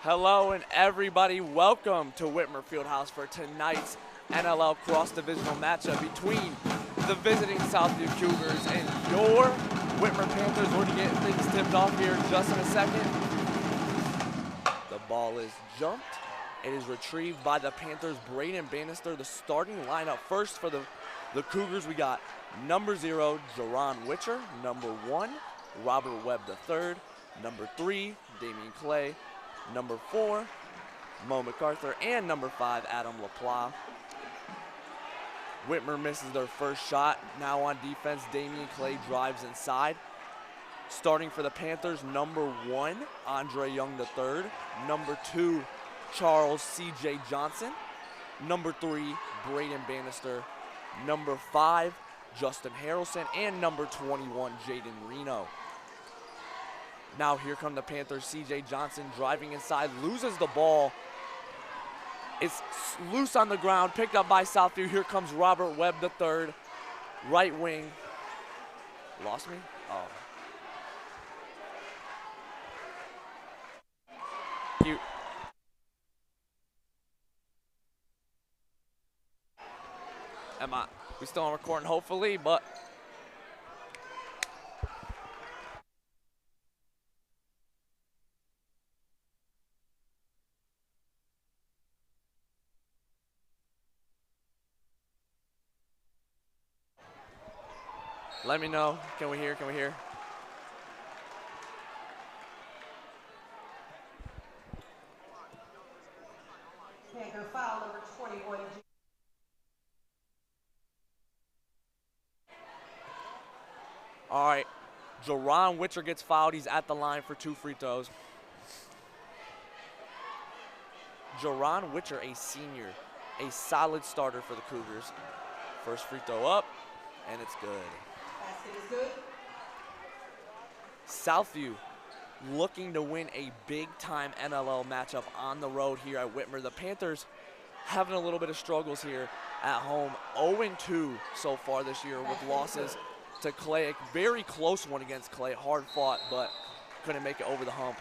Hello and everybody, welcome to Whitmer Fieldhouse for tonight's NLL cross-divisional matchup between the visiting Southview Cougars and your Whitmer Panthers. We're going to get things tipped off here just in a second. The ball is jumped. It is retrieved by the Panthers' Braden Bannister. The starting lineup first for the Cougars, we got number 0, Jerron Whitcher, number 1, Robert Webb III, number 3, Damian Clay, number 4, Mo MacArthur, and number 5, Adam LaPlace. Whitmer misses their first shot. Now on defense, Damian Clay drives inside. Starting for the Panthers, number 1, Andre Young III, number 2, Charles C.J. Johnson, number 3, Braden Bannister, number 5, Justin Harrelson, and number 21, Jaden Reno. Now here come the Panthers. C.J. Johnson driving inside, loses the ball. It's loose on the ground, picked up by Southview. Here comes Robert Webb III, right wing. Lost me? Oh. Cute. We still on recording, hopefully, but let me know. Can we hear? Can we hear? Panther foul number 21. All right, Jerron Whitcher gets fouled. He's at the line for 2 free throws. Jerron Whitcher, a senior, a solid starter for the Cougars. First free throw up, and it's good. Basket is good. Southview looking to win a big-time NLL matchup on the road here at Whitmer. The Panthers having a little bit of struggles here at home. 0-2 so far this year with losses to Clay. A very close one against Clay. Hard fought, but couldn't make it over the hump.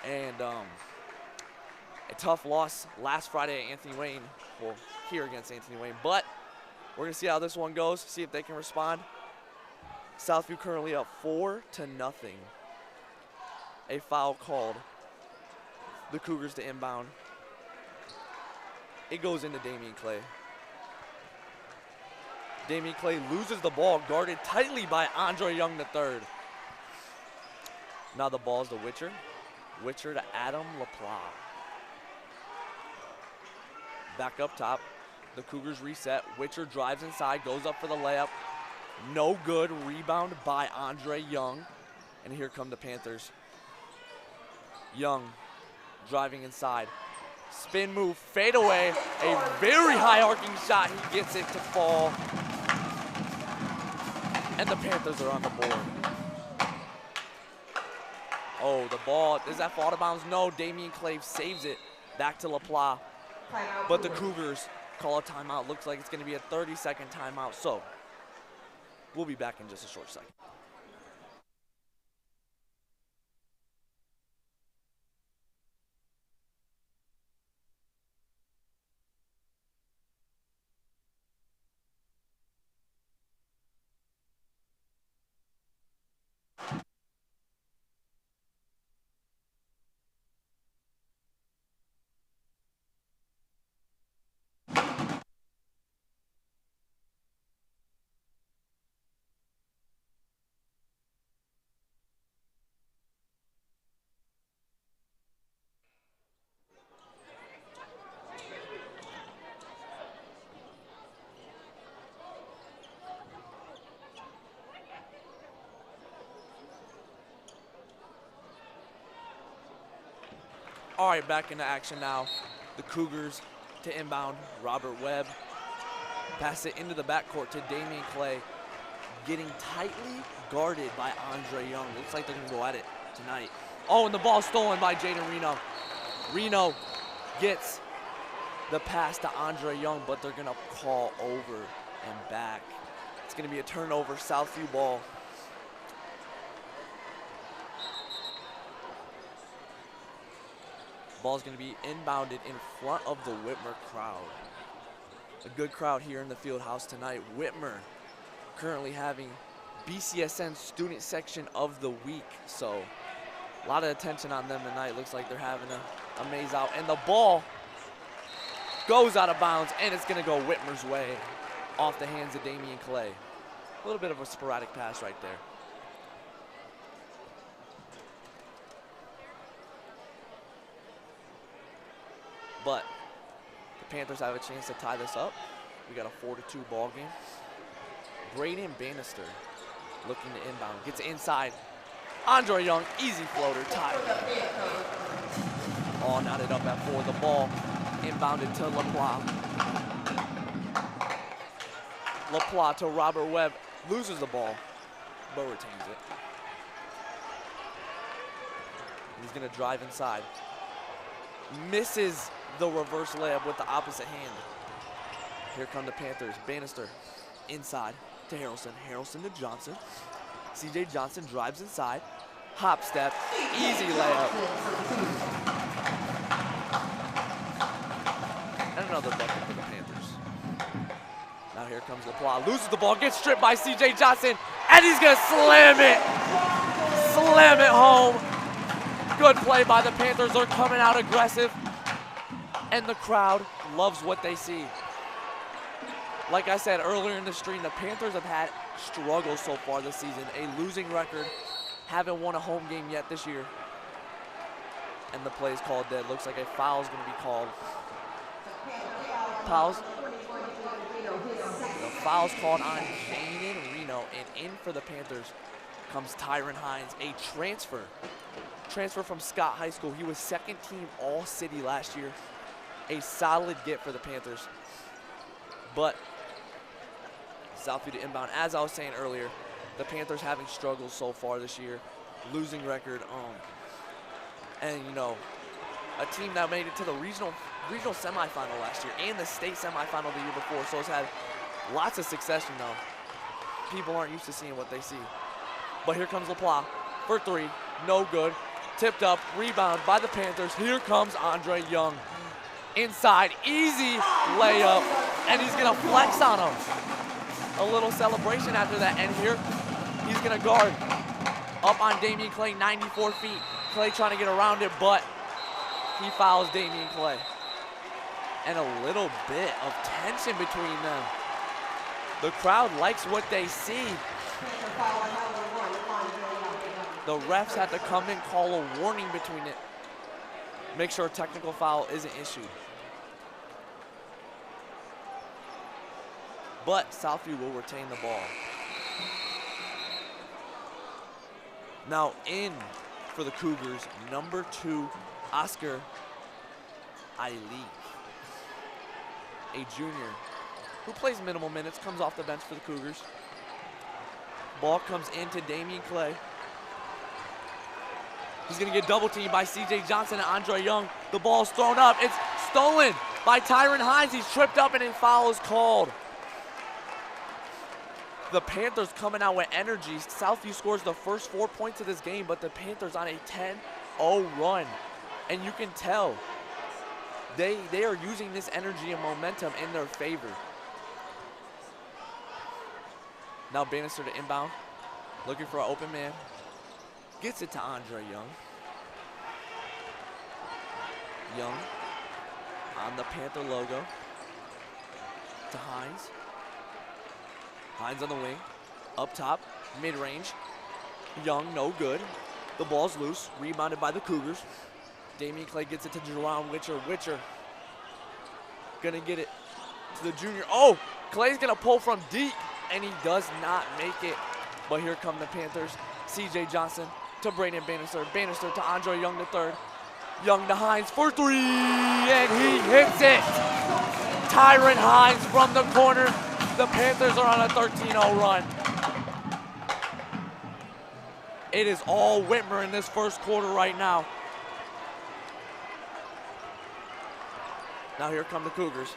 And a tough loss last Friday at Anthony Wayne. Well, here against Anthony Wayne. But we're going to see how this one goes, see if they can respond. Southview currently up 4-0. A foul called. The Cougars to inbound. It goes into Damian Clay. Damian Clay loses the ball, guarded tightly by Andre Young III. Now the ball's to Whitcher. Whitcher to Adam LaPlace. Back up top. The Cougars reset. Whitcher drives inside, goes up for the layup. No good. Rebound by Andre Young. And here come the Panthers. Young driving inside. Spin move, fade away. A very high arcing shot. He gets it to fall. And the Panthers are on the board. Oh, the ball, is that fall out of bounds? No, Damian Clay saves it. Back to LaPlace. But the Cougars call a timeout. Looks like it's going to be a 30-second timeout. So we'll be back in just a short second. All right, back into action now. The Cougars to inbound. Robert Webb. Pass it into the backcourt to Damian Clay. Getting tightly guarded by Andre Young. Looks like they're going to go at it tonight. Oh, and the ball stolen by Jaden Reno. Reno gets the pass to Andre Young, but they're going to call over and back. It's going to be a turnover, Southview ball. Ball's going to be inbounded in front of the Whitmer crowd. A good crowd here in the field house tonight. Whitmer currently having BCSN student section of the week, so a lot of attention on them tonight. Looks like they're having a maze out, and the ball goes out of bounds, and it's going to go Whitmer's way off the hands of Damian Clay. A little bit of a sporadic pass right there. But the Panthers have a chance to tie this up. We got a 4-2 ball game. Braden Bannister looking to inbound. Gets inside. Andre Young, easy floater, tied. All knotted up at 4. The ball inbounded to LaPlace. LaPlace to Robert Webb. Loses the ball, but retains it. He's going to drive inside. Misses the reverse layup with the opposite hand. Here come the Panthers. Bannister inside to Harrelson. Harrelson to Johnson. CJ Johnson drives inside. Hop step. Easy layup. And another bucket for the Panthers. Now here comes LaPlace. Loses the ball. Gets stripped by CJ Johnson. And he's going to slam it. Slam it home. Good play by the Panthers. They're coming out aggressive. And the crowd loves what they see. Like I said earlier in the stream, the Panthers have had struggles so far this season. A losing record. Haven't won a home game yet this year. And the play is called dead. Looks like a foul is going to be called. The foul's called on Jaden Reno. And in for the Panthers comes Tyron Hines, a transfer. Transfer from Scott High School. He was second team All-City last year. A solid get for the Panthers. But Southview to inbound. As I was saying earlier, the Panthers having struggled so far this year. Losing record. And, you know, a team that made it to the regional semifinal last year and the state semifinal the year before. So it's had lots of success, you know. People aren't used to seeing what they see. But here comes LaPlace for 3. No good. Tipped up. Rebound by the Panthers. Here comes Andre Young. Inside. Easy layup. And he's going to flex on him. A little celebration after that. And here he's going to guard up on Damian Clay, 94 feet. Clay trying to get around it, but he fouls Damian Clay. And a little bit of tension between them. The crowd likes what they see. The refs had to come in, call a warning between it. Make sure a technical foul isn't issued. But Southview will retain the ball. Now in for the Cougars, number 2, Oscar Ailey, a junior who plays minimal minutes, comes off the bench for the Cougars. Ball comes into Damian Clay. He's going to get double teamed by CJ Johnson and Andre Young. The ball's thrown up. It's stolen by Tyron Hines. He's tripped up and a foul is called. The Panthers coming out with energy. Southview scores the first 4 points of this game, but the Panthers on a 10-0 run. And you can tell they are using this energy and momentum in their favor. Now Bannister to inbound, looking for an open man. Gets it to Andre Young. Young on the Panther logo to Hines. Hines on the wing, up top, mid-range. Young, no good. The ball's loose, rebounded by the Cougars. Damian Clay gets it to Jerron Witcher. Witcher gonna get it to the junior. Oh, Clay's gonna pull from deep, and he does not make it. But here come the Panthers. CJ Johnson to Braden Bannister. Bannister to Andre Young III. Young to Hines for 3, and he hits it. Tyron Hines from the corner. The Panthers are on a 13-0 run. It is all Whitmer in this first quarter right now. Now here come the Cougars.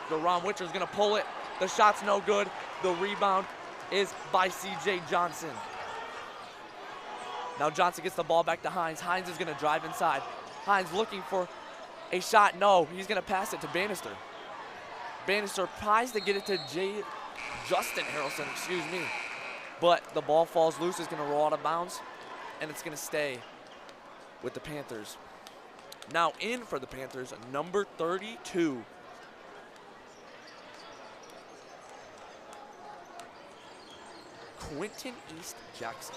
Deron Witcher's gonna pull it. The shot's no good. The rebound is by CJ Johnson. Now Johnson gets the ball back to Hines. Hines is gonna drive inside. Hines looking for a shot. No, he's going to pass it to Bannister. Bannister tries to get it to Justin Harrelson, excuse me. But the ball falls loose. It's going to roll out of bounds, and it's going to stay with the Panthers. Now in for the Panthers, number 32. Quentin East Jackson.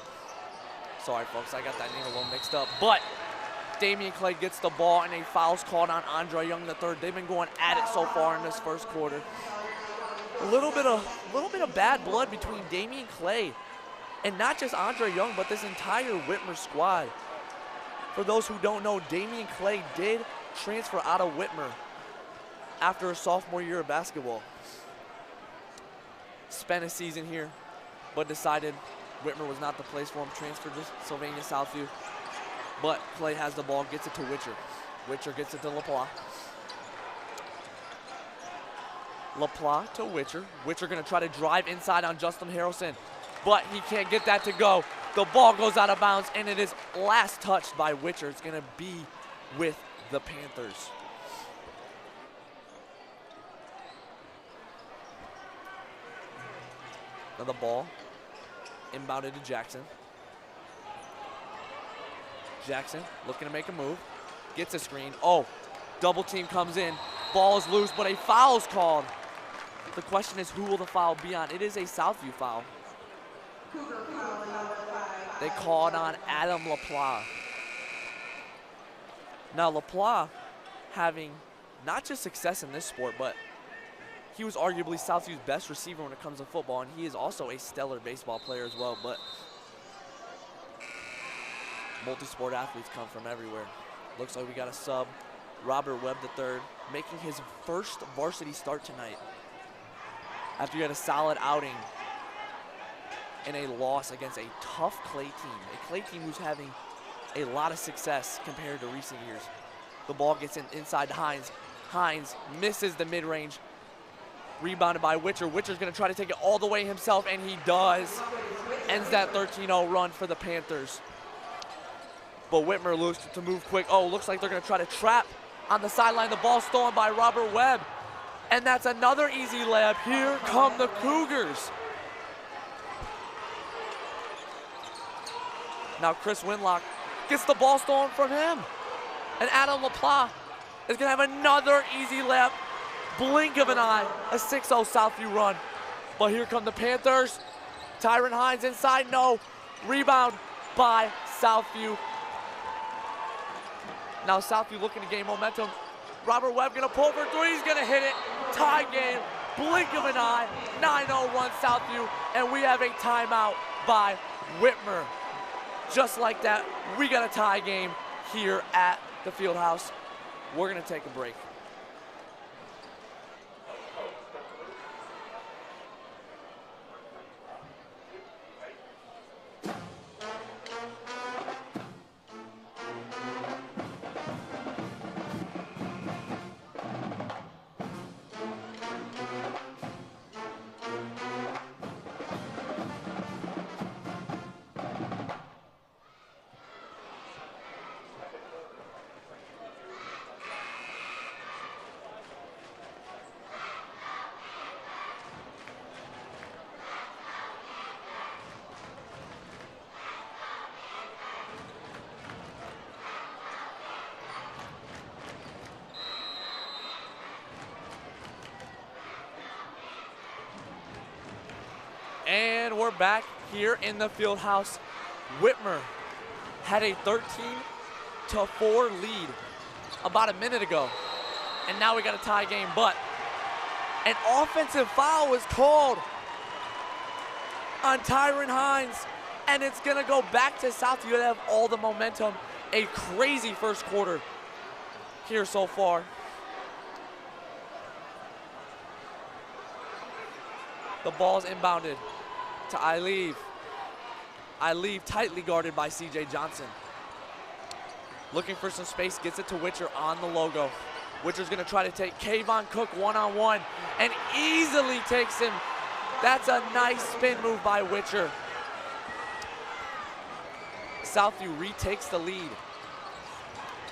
Sorry, folks, I got that name a little mixed up. But Damian Clay gets the ball, and a foul's called on Andre Young III. They've been going at it so far in this first quarter. A little bit of bad blood between Damian Clay and not just Andre Young, but this entire Whitmer squad. For those who don't know, Damian Clay did transfer out of Whitmer after a sophomore year of basketball. Spent a season here, but decided Whitmer was not the place for him. Transferred to Sylvania Southview. But Clay has the ball, gets it to Whitcher. Whitcher gets it to LaPlace. LaPlace to Whitcher. Whitcher gonna try to drive inside on Justin Harrelson, but he can't get that to go. The ball goes out of bounds, and it is last touched by Whitcher. It's gonna be with the Panthers. Now the ball inbounded to Jackson. Jackson looking to make a move. Gets a screen. Oh, double team comes in. Ball is loose, but a foul's called. The question is, who will the foul be on? It is a Southview foul. They called on Adam LaPlace. Now LaPlace having not just success in this sport, but he was arguably Southview's best receiver when it comes to football, and he is also a stellar baseball player as well. But multi-sport athletes come from everywhere. Looks like we got a sub. Robert Webb III making his first varsity start tonight after you had a solid outing in a loss against a tough Clay team. A Clay team who's having a lot of success compared to recent years. The ball gets inside to Hines. Hines misses the mid-range. Rebounded by Whitcher. Whitcher's going to try to take it all the way himself, and he does. Ends that 13-0 run for the Panthers. But Whitmer looks to move quick. Oh, looks like they're going to try to trap on the sideline. The ball stolen by Robert Webb. And that's another easy layup. Here come the Cougars. Now Chris Winlock gets the ball stolen from him. And Adam LaPlace is going to have another easy layup. Blink of an eye, a 6-0 Southview run. But here come the Panthers. Tyron Hines inside, no. Rebound by Southview. Now Southview looking to gain momentum. Robert Webb gonna pull for three, he's gonna hit it. Tie game, blink of an eye, 9-0 run Southview, and we have a timeout by Whitmer. Just like that, we got a tie game here at the Fieldhouse. We're gonna take a break. And we're back here in the Fieldhouse. Whitmer had a 13-4 lead about a minute ago. And now we got a tie game, but an offensive foul was called on Tyron Hines. And it's gonna go back to Southview to have all the momentum. A crazy first quarter here so far. The ball's inbounded to Ileave. Ileave tightly guarded by CJ Johnson. Looking for some space, gets it to Whitcher on the logo. Whitcher's gonna try to take Kayvon Cook one-on-one and easily takes him. That's a nice spin move by Whitcher. Southview retakes the lead.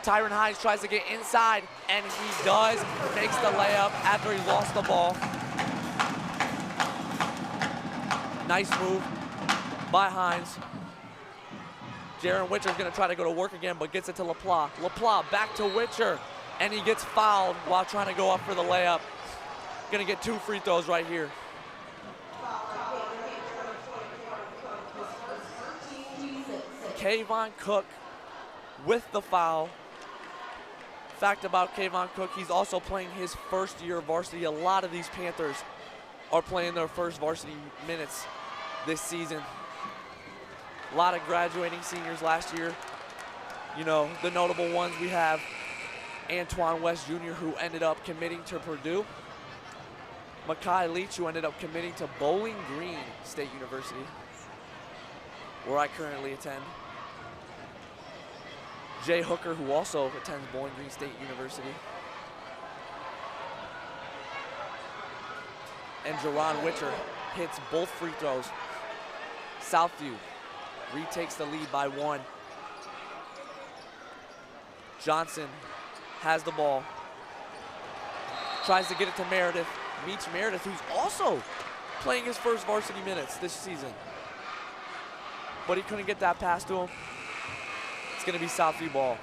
Tyron Hines tries to get inside, and he does. Makes the layup after he lost the ball. Nice move by Hines. Jaron Whitcher's gonna try to go to work again, but gets it to LaPlace. LaPlace back to Whitcher, and he gets fouled while trying to go up for the layup. Gonna get 2 free throws right here. Kayvon Cook with the foul. Fact about Kayvon Cook, he's also playing his first year of varsity. A lot of these Panthers are playing their first varsity minutes this season. A lot of graduating seniors last year. You know, the notable ones we have Antoine West Jr., who ended up committing to Purdue. Makai Leach, who ended up committing to Bowling Green State University, where I currently attend. Jay Hooker, who also attends Bowling Green State University. And Jaron Whitcher hits both free throws. Southview retakes the lead by 1. Johnson has the ball. Tries to get it to Meredith. Meets Meredith, who's also playing his first varsity minutes this season. But he couldn't get that pass to him. It's gonna be Southview ball.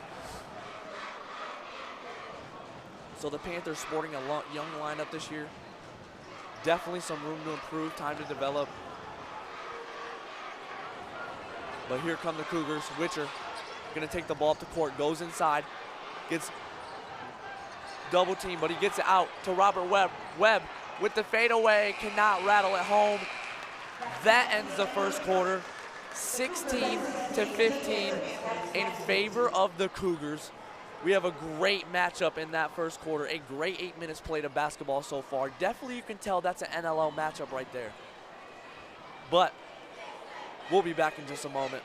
So the Panthers sporting a young lineup this year. Definitely some room to improve, time to develop. But here come the Cougars. Whitcher gonna take the ball up the court, goes inside, gets double team, but he gets it out to Robert Webb. Webb with the fadeaway, cannot rattle it home. That ends the first quarter, 16-15 in favor of the Cougars. We have a great matchup in that first quarter, a great 8 minutes played of basketball so far. Definitely you can tell that's an NLL matchup right there. But we'll be back in just a moment.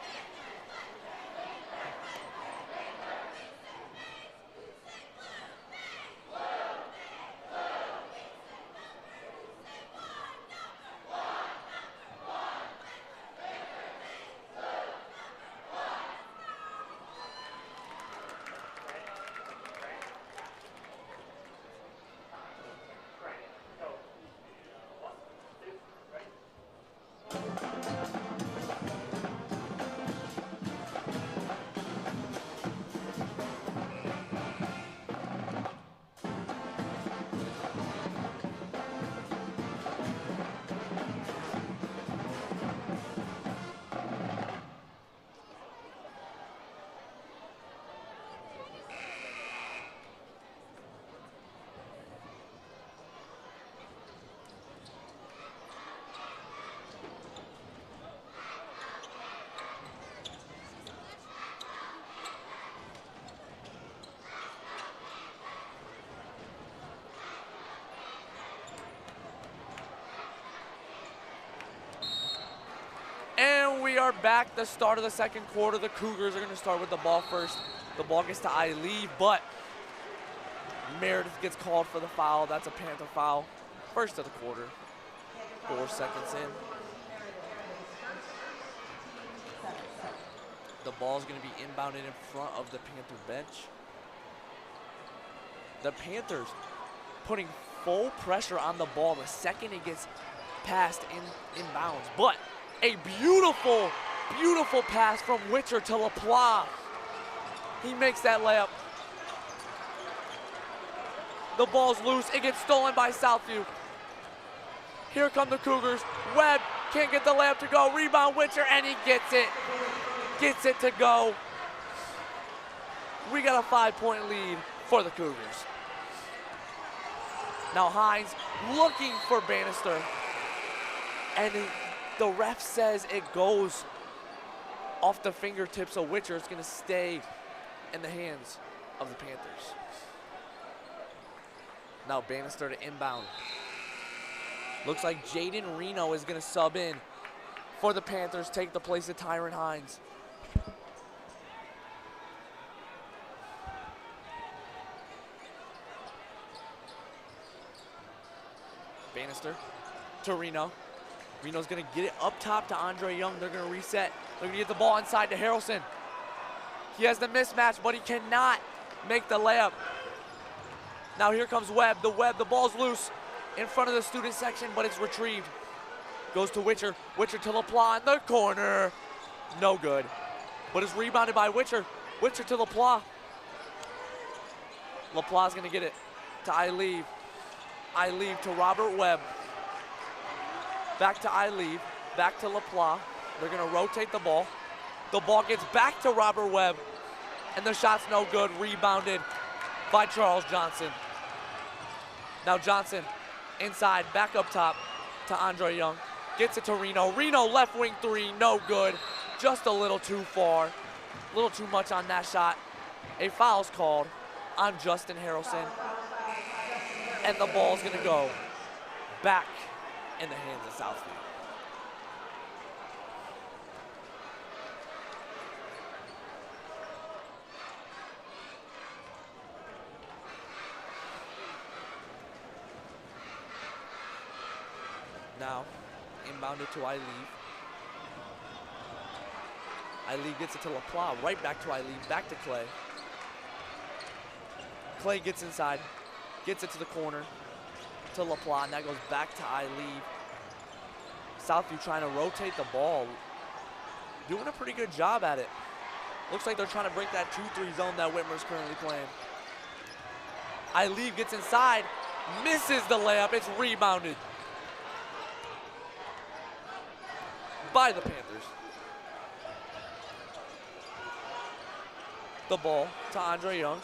And we are back, the start of the second quarter. The Cougars are gonna start with the ball first. The ball gets to Ali, but Meredith gets called for the foul. That's a Panther foul. First of the quarter, 4 seconds in. The ball's gonna be inbounded in front of the Panther bench. The Panthers putting full pressure on the ball the second it gets passed inbounds, but a beautiful, beautiful pass from Whitcher to LaPlace. He makes that layup. The ball's loose. It gets stolen by Southview. Here come the Cougars. Webb can't get the layup to go. Rebound Whitcher, and he gets it. Gets it to go. We got a 5-point lead for the Cougars. Now Hines looking for Bannister. And the ref says it goes off the fingertips of Whitcher. It's gonna stay in the hands of the Panthers. Now Bannister to inbound. Looks like Jaden Reno is gonna sub in for the Panthers, take the place of Tyron Hines. Bannister to Reno. Reno's gonna get it up top to Andre Young. They're gonna reset. They're gonna get the ball inside to Harrelson. He has the mismatch, but he cannot make the layup. Now here comes Webb. The ball's loose in front of the student section, but it's retrieved. Goes to Whitcher. Whitcher to LaPlace in the corner. No good. But it's rebounded by Whitcher. Whitcher to LaPlace. LaPlace's gonna get it to Ileave. Ileave to Robert Webb. Back to Ileave. Back to LaPlace. They're gonna rotate the ball. The ball gets back to Robert Webb. And the shot's no good. Rebounded by Charles Johnson. Now Johnson inside, back up top to Andre Young. Gets it to Reno. Reno left wing three, no good. Just a little too far. A little too much on that shot. A foul's called on Justin Harrelson. And the ball's gonna go back in the hands of Southview. Now, inbounded to Ileave. Ileave gets it to LaPlace, right back to Ileave, back to Clay. Clay gets inside, gets it to the corner, to LaPlace, and that goes back to Ileave. Southview trying to rotate the ball. Doing a pretty good job at it. Looks like they're trying to break that 2-3 zone that Whitmer's currently playing. Ileave gets inside, misses the layup, it's rebounded by the Panthers. The ball to Andre Young.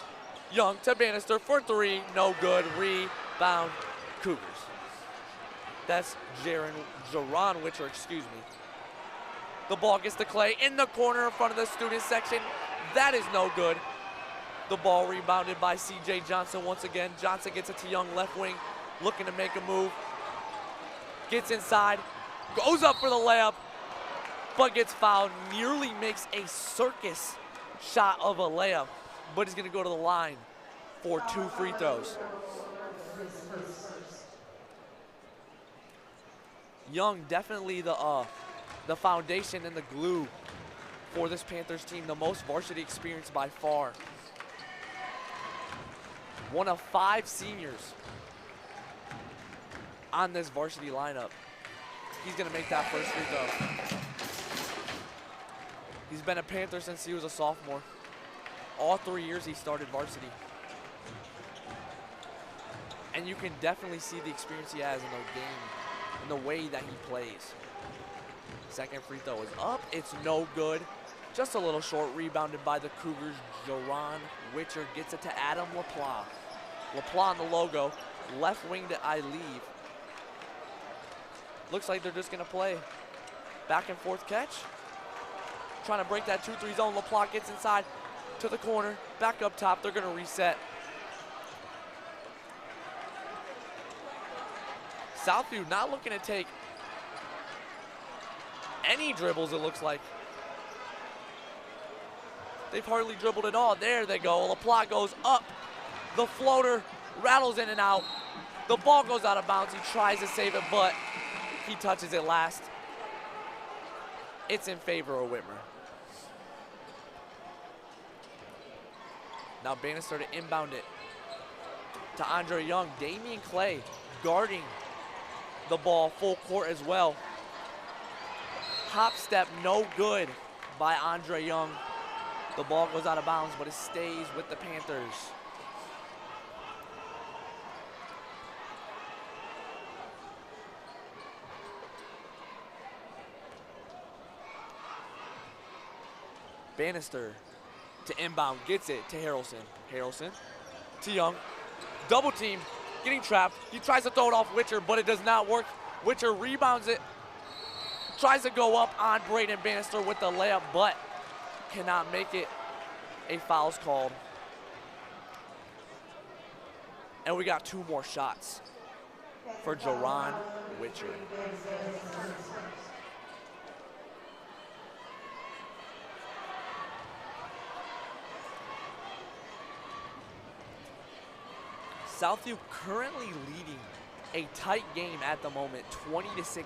Young to Bannister for three, no good. Rebound, Cougars. That's Jaron Whitcher, excuse me. The ball gets to Clay in the corner in front of the student section. That is no good. The ball rebounded by C.J. Johnson once again. Johnson gets it to Young, left wing, looking to make a move. Gets inside, goes up for the layup, but gets fouled. Nearly makes a circus shot of a layup, but he's gonna go to the line for 2 free throws. Young, definitely the foundation and the glue for this Panthers team. The most varsity experience by far. One of 5 seniors on this varsity lineup. He's gonna make that first free throw. He's been a Panther since he was a sophomore. All 3 years he started varsity. And you can definitely see the experience he has in the game, in the way that he plays. Second free throw is up, it's no good. Just a little short, rebounded by the Cougars. Jaron Whitcher gets it to Adam LaPlace. LaPlace on the logo, left wing to Ileave. Looks like they're just gonna play back and forth catch. Trying to break that 2-3 zone. LaPlace gets inside to the corner, back up top. They're gonna reset. Southview not looking to take any dribbles, it looks like. They've hardly dribbled at all. There they go. LaPlace goes up. The floater rattles in and out. The ball goes out of bounds. He tries to save it, but he touches it last. It's in favor of Whitmer. Now Bannister to inbound it to Andre Young. Damian Clay guarding the ball full court as well. Hop step, no good by Andre Young. The ball goes out of bounds, but it stays with the Panthers. Bannister to inbound, gets it to Harrelson. Harrelson to Young, double team, getting trapped. He tries to throw it off Whitcher, but it does not work. Whitcher rebounds it, tries to go up on Braden Bannister with the layup, but cannot make it. A foul's called. And we got 2 more shots for Jaron Whitcher. Southview currently leading a tight game at the moment, 20-16.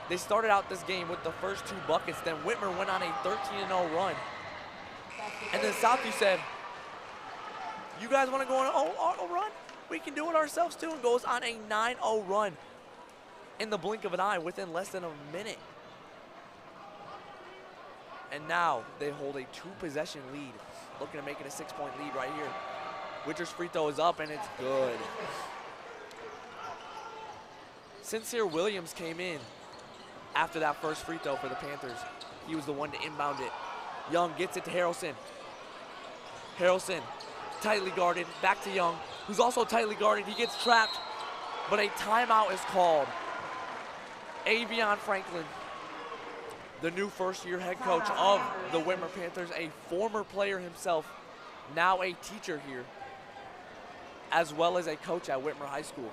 They started out this game with the first 2 buckets, then Whitmer went on a 13-0 run. And then Southview said, you guys want to go on a run? We can do it ourselves too, and goes on a 9-0 run in the blink of an eye within less than a minute. And now they hold a 2-possession lead, looking to make it a 6-point lead right here. Whitmer's free throw is up, and it's good. Sincere Williams came in after that first free throw for the Panthers. He was the one to inbound it. Young gets it to Harrelson. Harrelson, tightly guarded, back to Young, who's also tightly guarded. He gets trapped, but a timeout is called. Avion Franklin, the new first-year head coach of the Whitmer Panthers, a former player himself, now a teacher here, as well as a coach at Whitmer High School.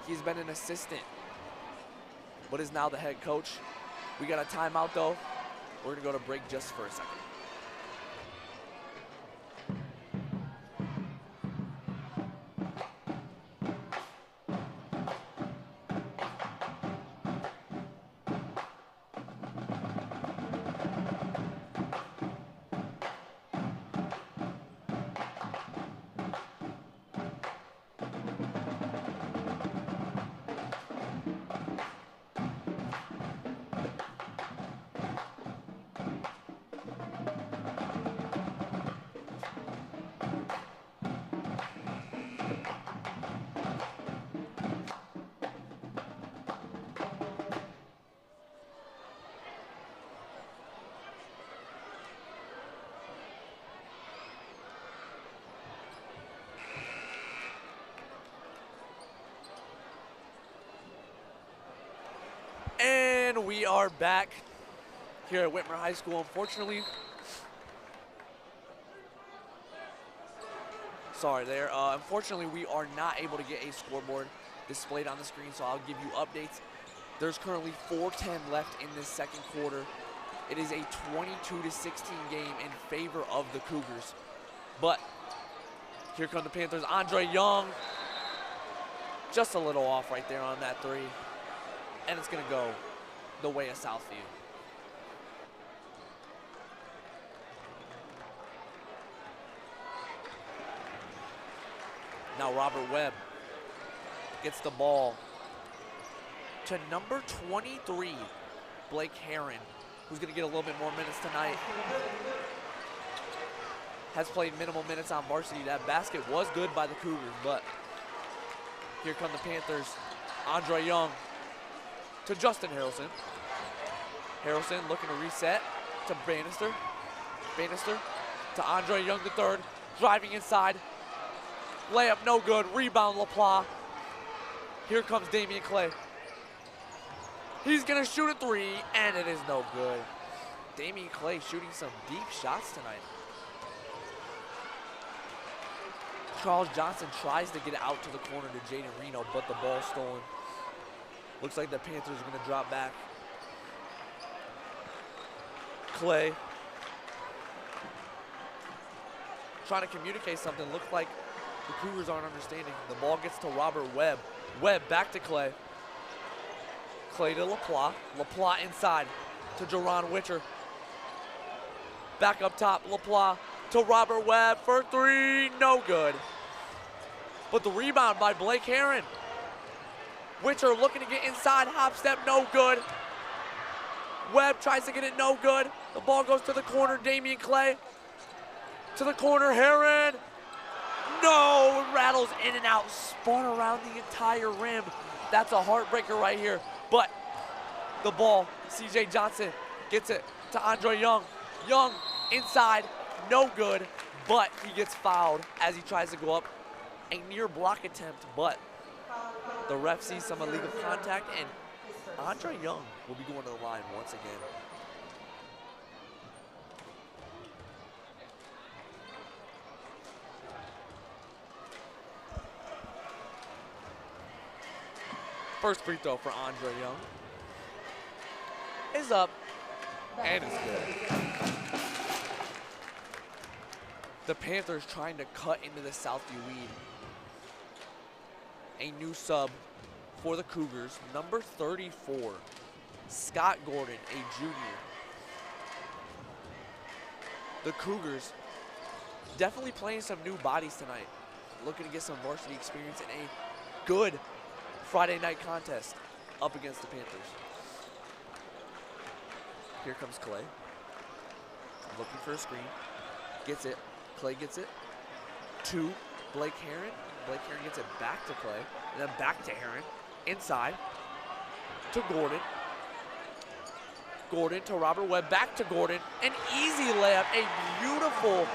He's been an assistant, but is now the head coach. We got a timeout though. We're gonna go to break just for a second. And we are back here at Whitmer High School. Unfortunately, unfortunately, we are not able to get a scoreboard displayed on the screen, so I'll give you updates. There's currently 4:10 left in this second quarter. It is a 22-16 game in favor of the Cougars. But here come the Panthers. Andre Young, just a little off right there on that three. And it's going to go the way of Southview. Now Robert Webb gets the ball to number 23, Blake Herron, who's going to get a little bit more minutes tonight. Has played minimal minutes on varsity. That basket was good by the Cougars, but here come the Panthers. Andre Young to Justin Harrelson. Harrelson looking to reset to Bannister. Bannister to Andre Young III, driving inside. Layup no good, rebound LaPlace. Here comes Damian Clay. He's gonna shoot a three, and it is no good. Damian Clay shooting some deep shots tonight. Charles Johnson tries to get it out to the corner to Jaden Reno, but the ball stolen. Looks like the Panthers are gonna drop back. Clay trying to communicate something. Looks like the Cougars aren't understanding. The ball gets to Robert Webb. Webb back to Clay. Clay to LaPlace. LaPlace inside to Jerron Whitmer. Back up top, LaPlace to Robert Webb for three, no good. But the rebound by Blake Herron. Whitmer looking to get inside, hop step, no good. Webb tries to get it, no good. The ball goes to the corner, Damian Clay. To the corner, Herron. No, rattles in and out, spun around the entire rim. That's a heartbreaker right here. But the ball, CJ Johnson gets it to Andre Young. Young inside, no good, but he gets fouled as he tries to go up. A near block attempt, but the ref sees some illegal contact, and Andre Young will be going to the line once again. First free throw for Andre Young is up, and it's good. The Panthers trying to cut into the Southview lead. A new sub for the Cougars, number 34, Scott Gordon, a junior. the Cougars definitely playing some new bodies tonight. Looking to get some varsity experience in a good Friday night contest up against the Panthers. Here comes Clay. Looking for a screen. Gets it. Clay gets it. To Blake Heron. Blake Heron gets it back to Clay. And then back to Heron. Inside. To Gordon. Gordon to Robert Webb. Back to Gordon. An easy layup. A beautiful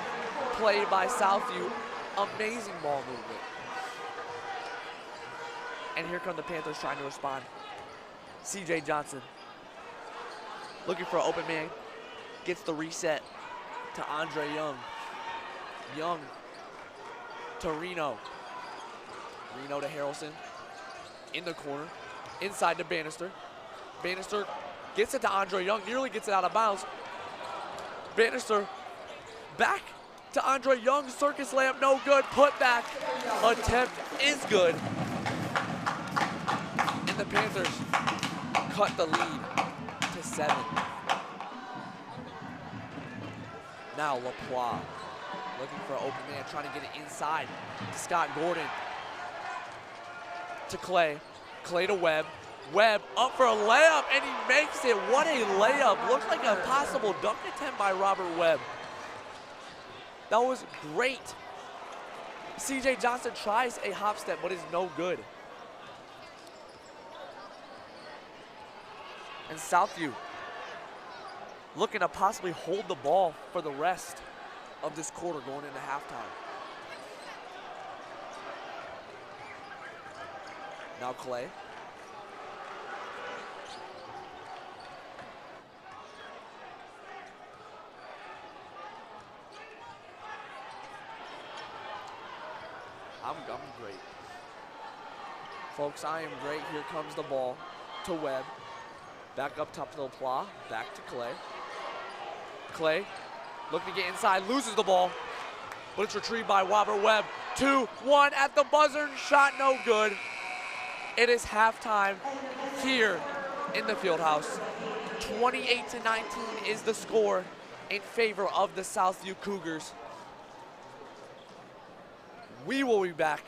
play by Southview. Amazing ball movement. And here come the Panthers trying to respond. CJ Johnson. Looking for an open man. Gets the reset to Andre Young. Young to Reno. Reno to Harrelson. In the corner. Inside to Bannister. Bannister gets it to Andre Young. Nearly gets it out of bounds. Bannister back to Andre Young. Circus layup, no good. Put back attempt is good. And the Panthers cut the lead to 7. Now LaPlace looking for an open man, trying to get it inside to Scott Gordon. To Clay. Clay to Webb. Webb up for a layup, and he makes it. What a layup. Looks like a possible dunk attempt by Robert Webb. That was great. CJ Johnson tries a hop step, but is no good. And Southview looking to possibly hold the ball for the rest of this quarter going into halftime. Now Clay. I'm great. Folks, I am great. Here comes the ball to Webb. Back up top to LaPlace. Back to Clay. Clay looking to get inside, loses the ball, but it's retrieved by Robert Webb. 2-1 at the buzzer, shot no good. It is halftime here in the Fieldhouse. 28-19 is the score in favor of the Southview Cougars. We will be back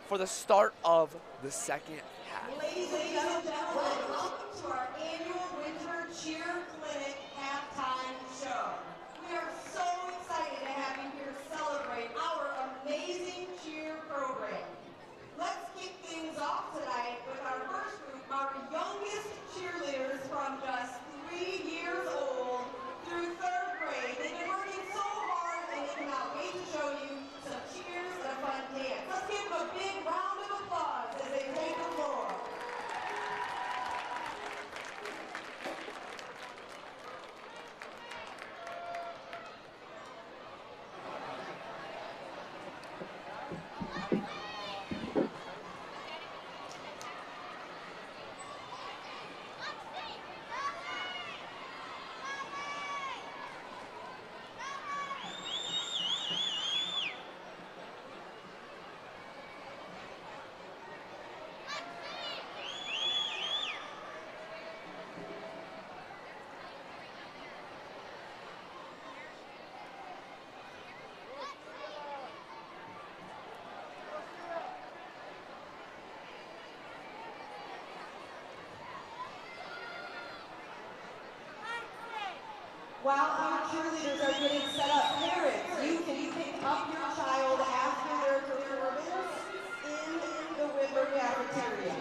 for the start of the second half. Ladies and gentlemen, welcome to our annual Winter Cheer Clinic halftime show. We are so excited to have you here to celebrate our amazing cheer program. Let's kick things off tonight with our first group, our youngest cheerleaders from just 3 years old through 3rd grade. They've been working so hard and they cannot wait to show you some cheers and a fun dance. Let's give them a big round of applause as they take the floor. While our cheerleaders are getting set up, parents, you can pick up your child after their career ribbons in the Whitmer cafeteria.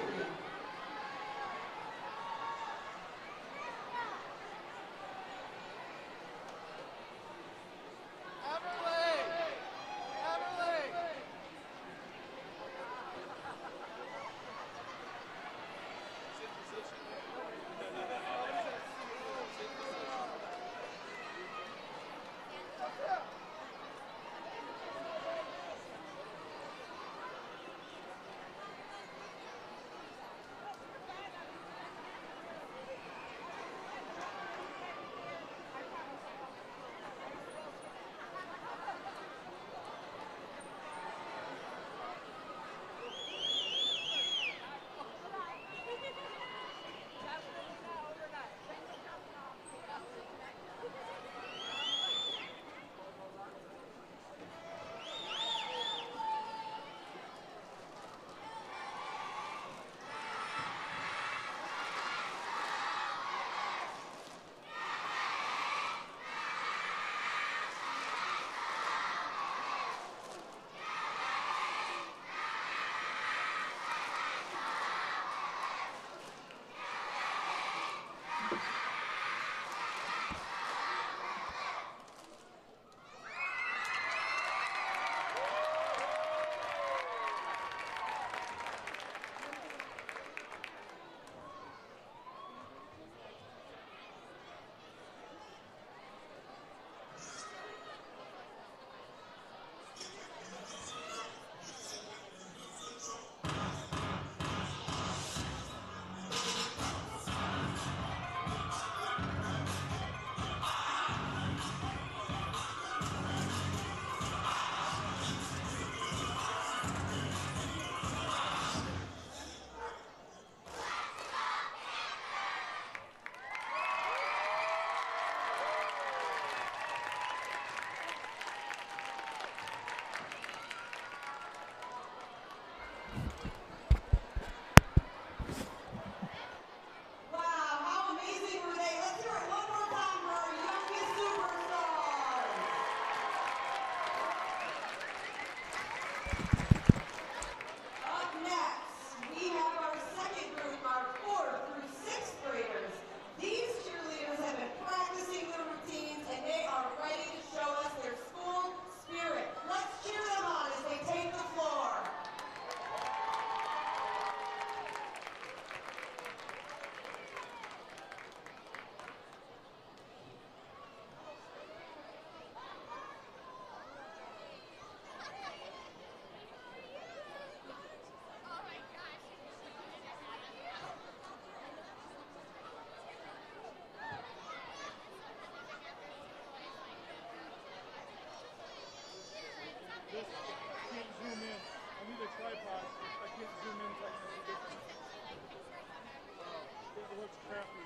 Crafty.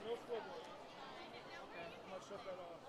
No swivel. Okay, I'm gonna shut that off.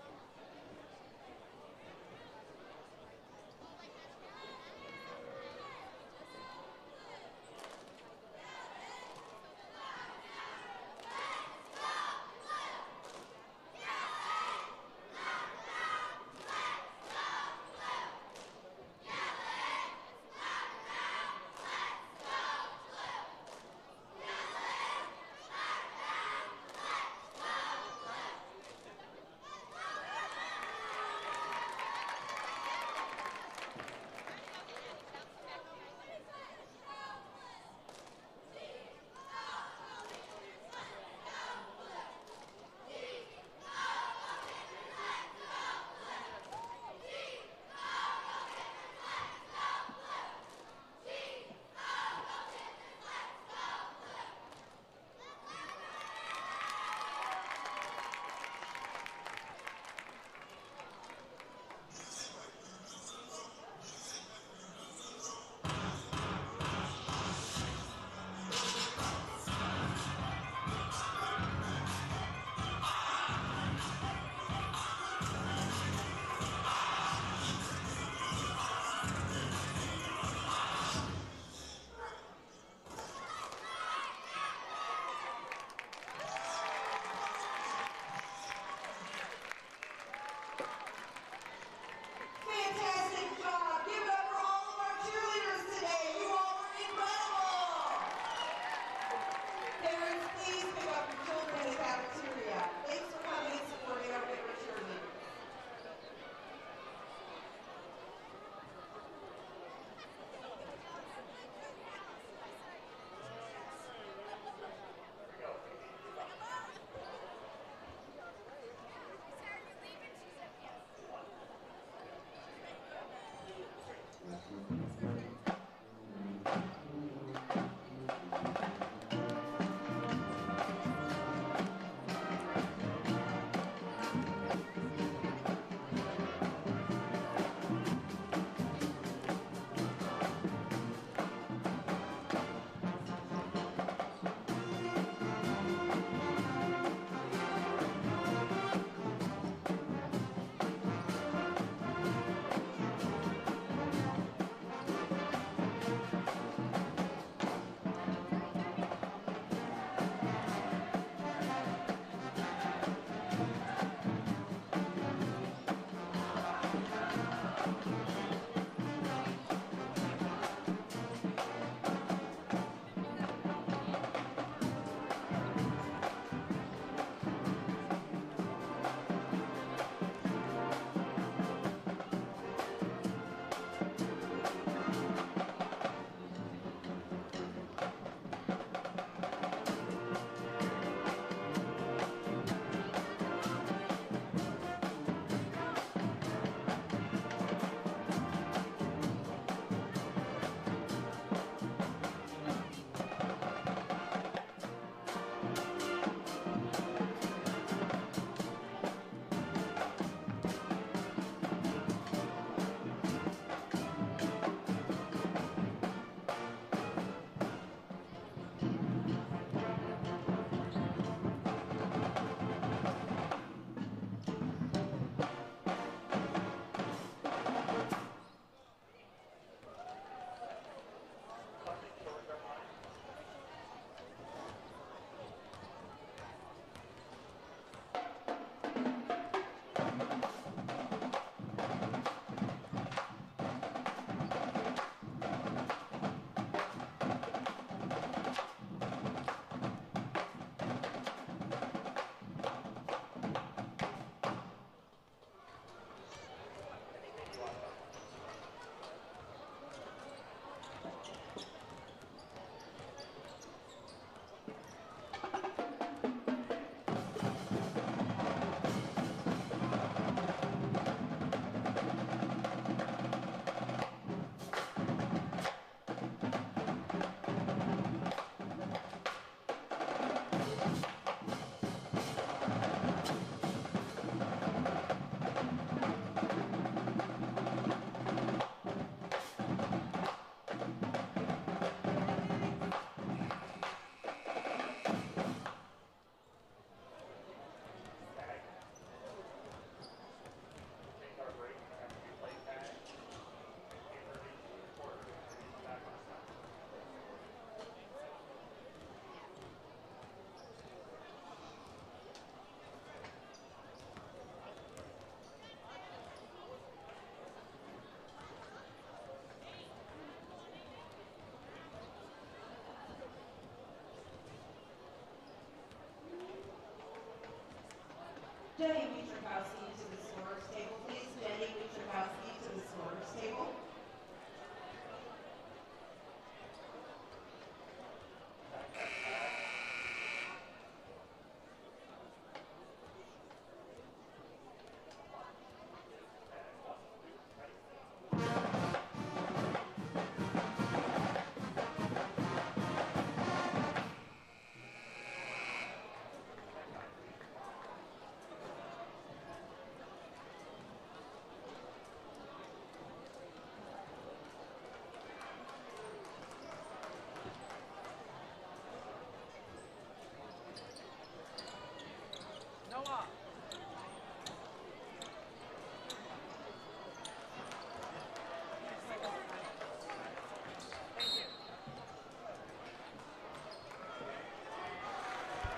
Denny Wieczorkowski to the scorer's table, please. Denny Wieczorkowski to the scorer's table.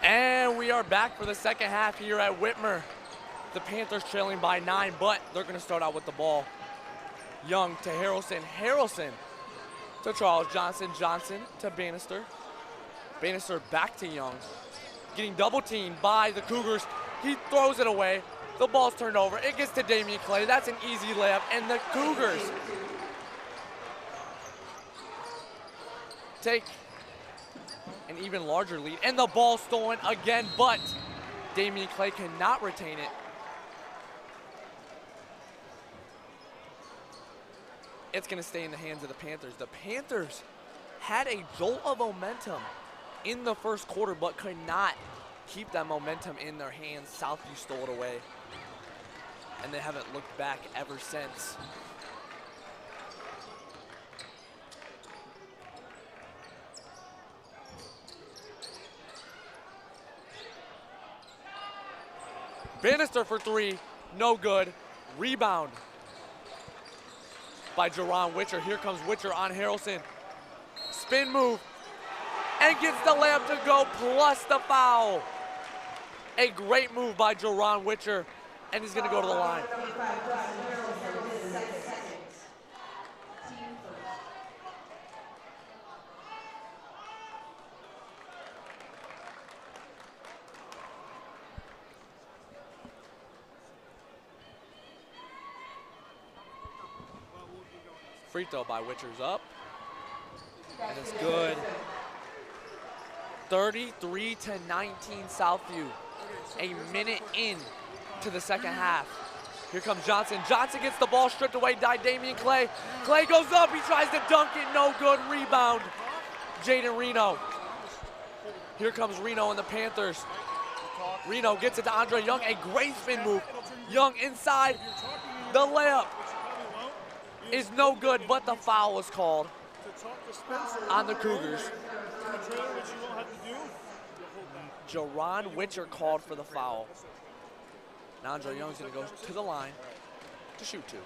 And we are back for the second half here at Whitmer. The Panthers trailing by 9, but they're going to start out with the ball. Young to Harrelson. Harrelson to Charles Johnson. Johnson to Bannister. Bannister back to Young. Getting double teamed by the Cougars. He throws it away. The ball's turned over. It gets to Damian Clay. That's an easy layup. And the Cougars take an even larger lead. And the ball stolen again, but Damian Clay cannot retain it. It's going to stay in the hands of the Panthers. The Panthers had a jolt of momentum in the first quarter, but could not keep that momentum in their hands. Southview stole it away, and they haven't looked back ever since. Bannister for three, no good. Rebound by Jerron Whitcher. Here comes Whitcher on Harrelson. Spin move, and gets the layup to go, plus the foul. A great move by Jerron Whitcher, and he's gonna go to the line. Free throw by Whitcher's up, and it's good. 33-19 Southview. A minute in to the second half. Here comes Johnson. Johnson gets the ball stripped away by Damian Clay. Clay goes up, he tries to dunk it, no good. Rebound, Jaden Reno. Here comes Reno and the Panthers. Reno gets it to Andre Young, a great spin move. Young inside, the layup is no good, but the foul is called on the Cougars. Jerron Whitcher called for the foul. Now Andre Young's gonna go to the line to shoot two.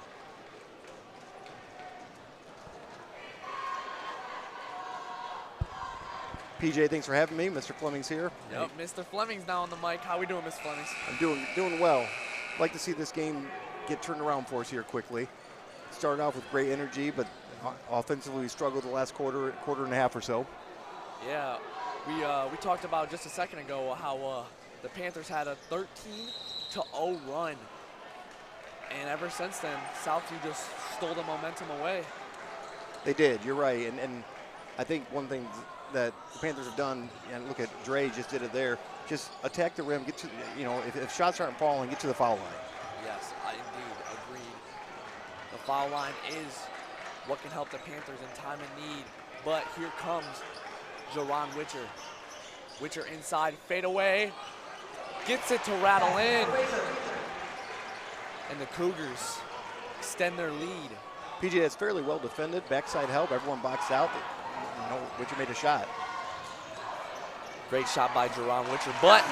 PJ, thanks for having me. Mr. Fleming's here. Yep, hey. Mr. Fleming's now on the mic. How we doing, Mr. Flemings? I'm doing well. I'd like to see this game get turned around for us here quickly. Started off with great energy, but offensively we struggled the last quarter and a half or so. Yeah, we talked about just a second ago how the Panthers had a 13-0 run, and ever since then, Southview just stole the momentum away. They did. You're right, and I think one thing that the Panthers have done, and look at Dre just did it there, just attack the rim, get to, if shots aren't falling, get to the foul line. Yes, I indeed agreed. The foul line is what can help the Panthers in time of need, but here comes Jerron Whitcher. Whitcher inside, fade away, gets it to rattle in, and the Cougars extend their lead. PJ, that's fairly well defended, backside help, everyone boxed out. Whitcher made a shot. Great shot by Jerron Whitcher, but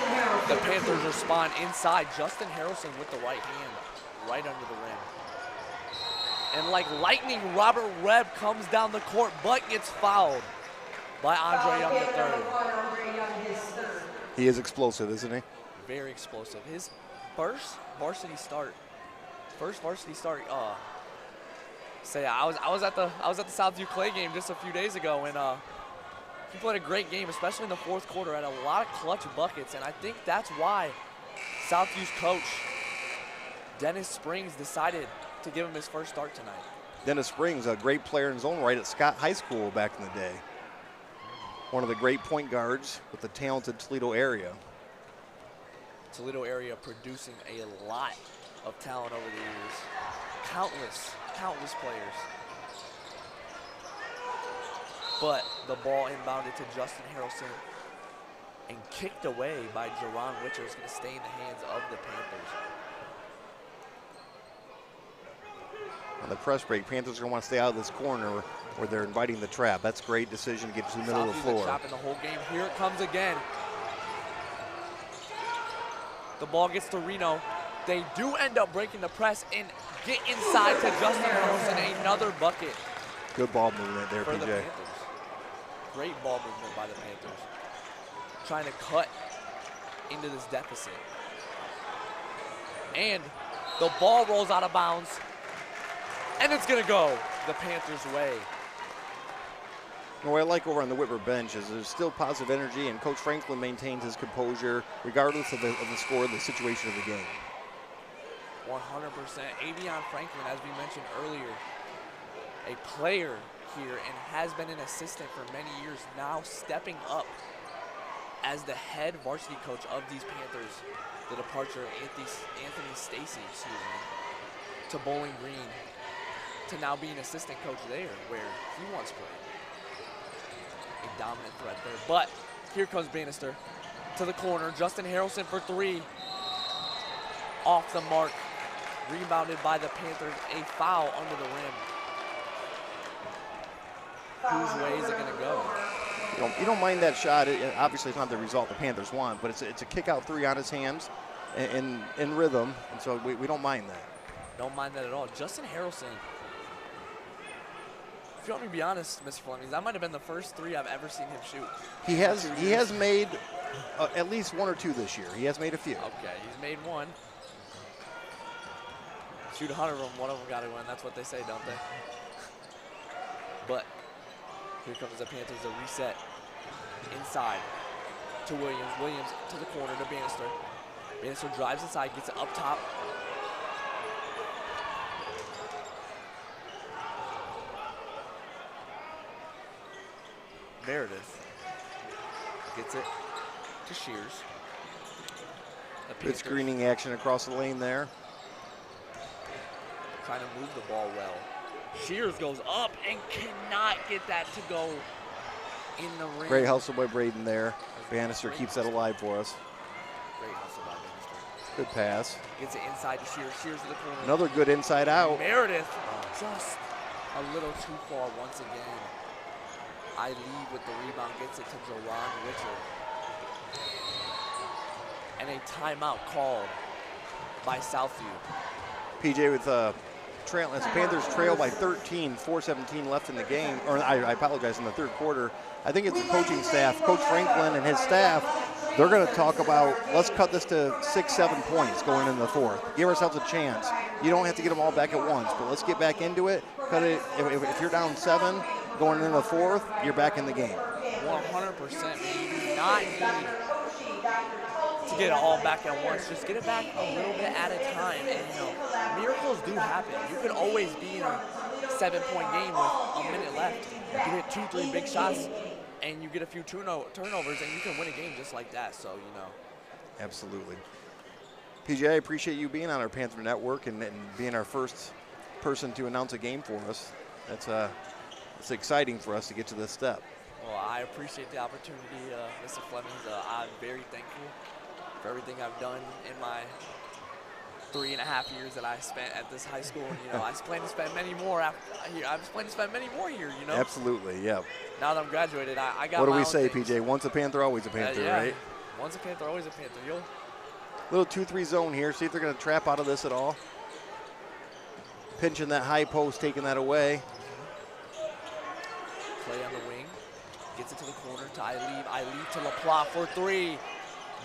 the Panthers respond inside. Justin Harrelson with the right hand, right under the rim. And like lightning, Robert Webb comes down the court, but gets fouled by Andre Young III. He is explosive, isn't he? Very explosive. His first varsity start. I was at the Southview Clay game just a few days ago, and he played a great game, especially in the fourth quarter. Had a lot of clutch buckets, and I think that's why Southview's coach, Dennis Springs, decided to give him his first start tonight. Dennis Springs, a great player in his own right at Scott High School back in the day. One of the great point guards with the talented Toledo area. Toledo area producing a lot of talent over the years. Countless players. But the ball inbounded to Justin Harrelson and kicked away by Jerron Whitcher. Is going to stay in the hands of the Panthers. On the press break, Panthers are going to want to stay out of this corner where they're inviting the trap. That's a great decision to get to the middle of the floor. Trap in the whole game. Here it comes again. The ball gets to Reno. They do end up breaking the press and get inside to Justin Harrelson. Another bucket. Good ball movement there, for PJ. The Panthers. Great ball movement by the Panthers. Trying to cut into this deficit. And the ball rolls out of bounds. And it's going to go the Panthers' way. What I like over on the Whitmer bench is there's still positive energy, and Coach Franklin maintains his composure regardless of the score, the situation of the game. 100%. Avion Franklin, as we mentioned earlier, a player here and has been an assistant for many years, now stepping up as the head varsity coach of these Panthers. The departure of Anthony Stacy, to Bowling Green, to now be an assistant coach there where he once played. A dominant threat there. But here comes Bannister to the corner. Justin Harrelson for three. Off the mark. Rebounded by the Panthers. A foul under the rim. Whose way is it going to go? You don't mind that shot. Obviously, it's not the result the Panthers want, but it's a kick-out three on his hands in rhythm, and so we don't mind that. Don't mind that at all. Justin Harrelson, if you want me to be honest, Mr. Fleming, that might have been the first three I've ever seen him shoot. He has made at least one or two this year. He has made a few. Okay, he's made one. Shoot 100 of them, one of them got to win. That's what they say, don't they? But here comes the Panthers, a reset inside to Williams. Williams to the corner to Bannister. Bannister drives inside, gets it up top. Meredith gets it to Shears. Good screening action across the lane there. Trying to move the ball well. Shears goes up and cannot get that to go in the ring. Great hustle by Braden there. Bannister keeps that alive for us. Great hustle by Bannister. Good pass. Gets it inside to Shears. Shears to the corner. Another good inside out. Meredith just a little too far once again. I lead with the rebound, gets it to Jerron Whitcher. And a timeout called by Southview. PJ with as the Panthers trail by 13, 4:17 left in the game, or I apologize, in the third quarter. I think it's the coaching staff, Coach Franklin and his staff, they're going to talk about, let's cut this to 6-7 points going into the fourth. Give ourselves a chance. You don't have to get them all back at once, but let's get back into it. Cut it. If you're down 7 going into the fourth, you're back in the game. 100%. You do not need to get it all back at once. Just get it back a little bit at a time. And, miracles do happen. You could always be in a 7-point game with a minute left. You hit 2-3 big shots, and you get a few turnovers, and you can win a game just like that. So, Absolutely. PJ, I appreciate you being on our Panther Network and being our first person to announce a game for us. It's exciting for us to get to this step. Well, I appreciate the opportunity, Mr. Fleming. I'm very thankful for everything I've done in my 3.5 years that I spent at this high school. I plan to spend many more here. I plan to spend many more here, Absolutely, yeah. Now that I'm graduated, I got What do my we own say, things. PJ? Once a Panther, always a Panther, yeah. right? Once a Panther, always a Panther. Little 2-3 zone here. See if they're going to trap out of this at all. Pinching that high post, taking that away. Play on the wing. Gets it to the corner to Ileve. Ileve to LaPlante for 3.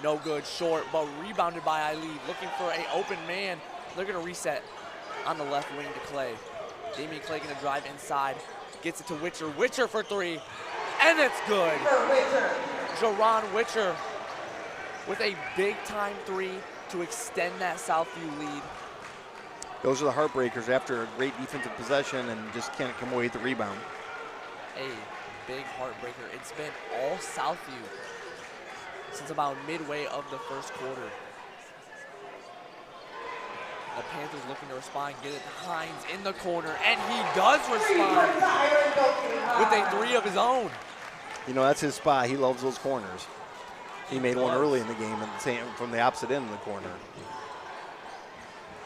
No good, short, but rebounded by Ileve. Looking for an open man. They're going to reset on the left wing to Clay. Damian Clay going to drive inside. Gets it to Whitcher. Whitcher for 3. And it's good. Jerron Whitcher with a big-time 3 to extend that Southview lead. Those are the heartbreakers after a great defensive possession and just can't come away with the rebound. A big heartbreaker. It's been all Southview since about midway of the first quarter. The Panthers looking to respond, get it to Hines in the corner, and he does respond with a three of his own. You know, that's his spot. He loves those corners. He made one early in the game and from the opposite end of the corner.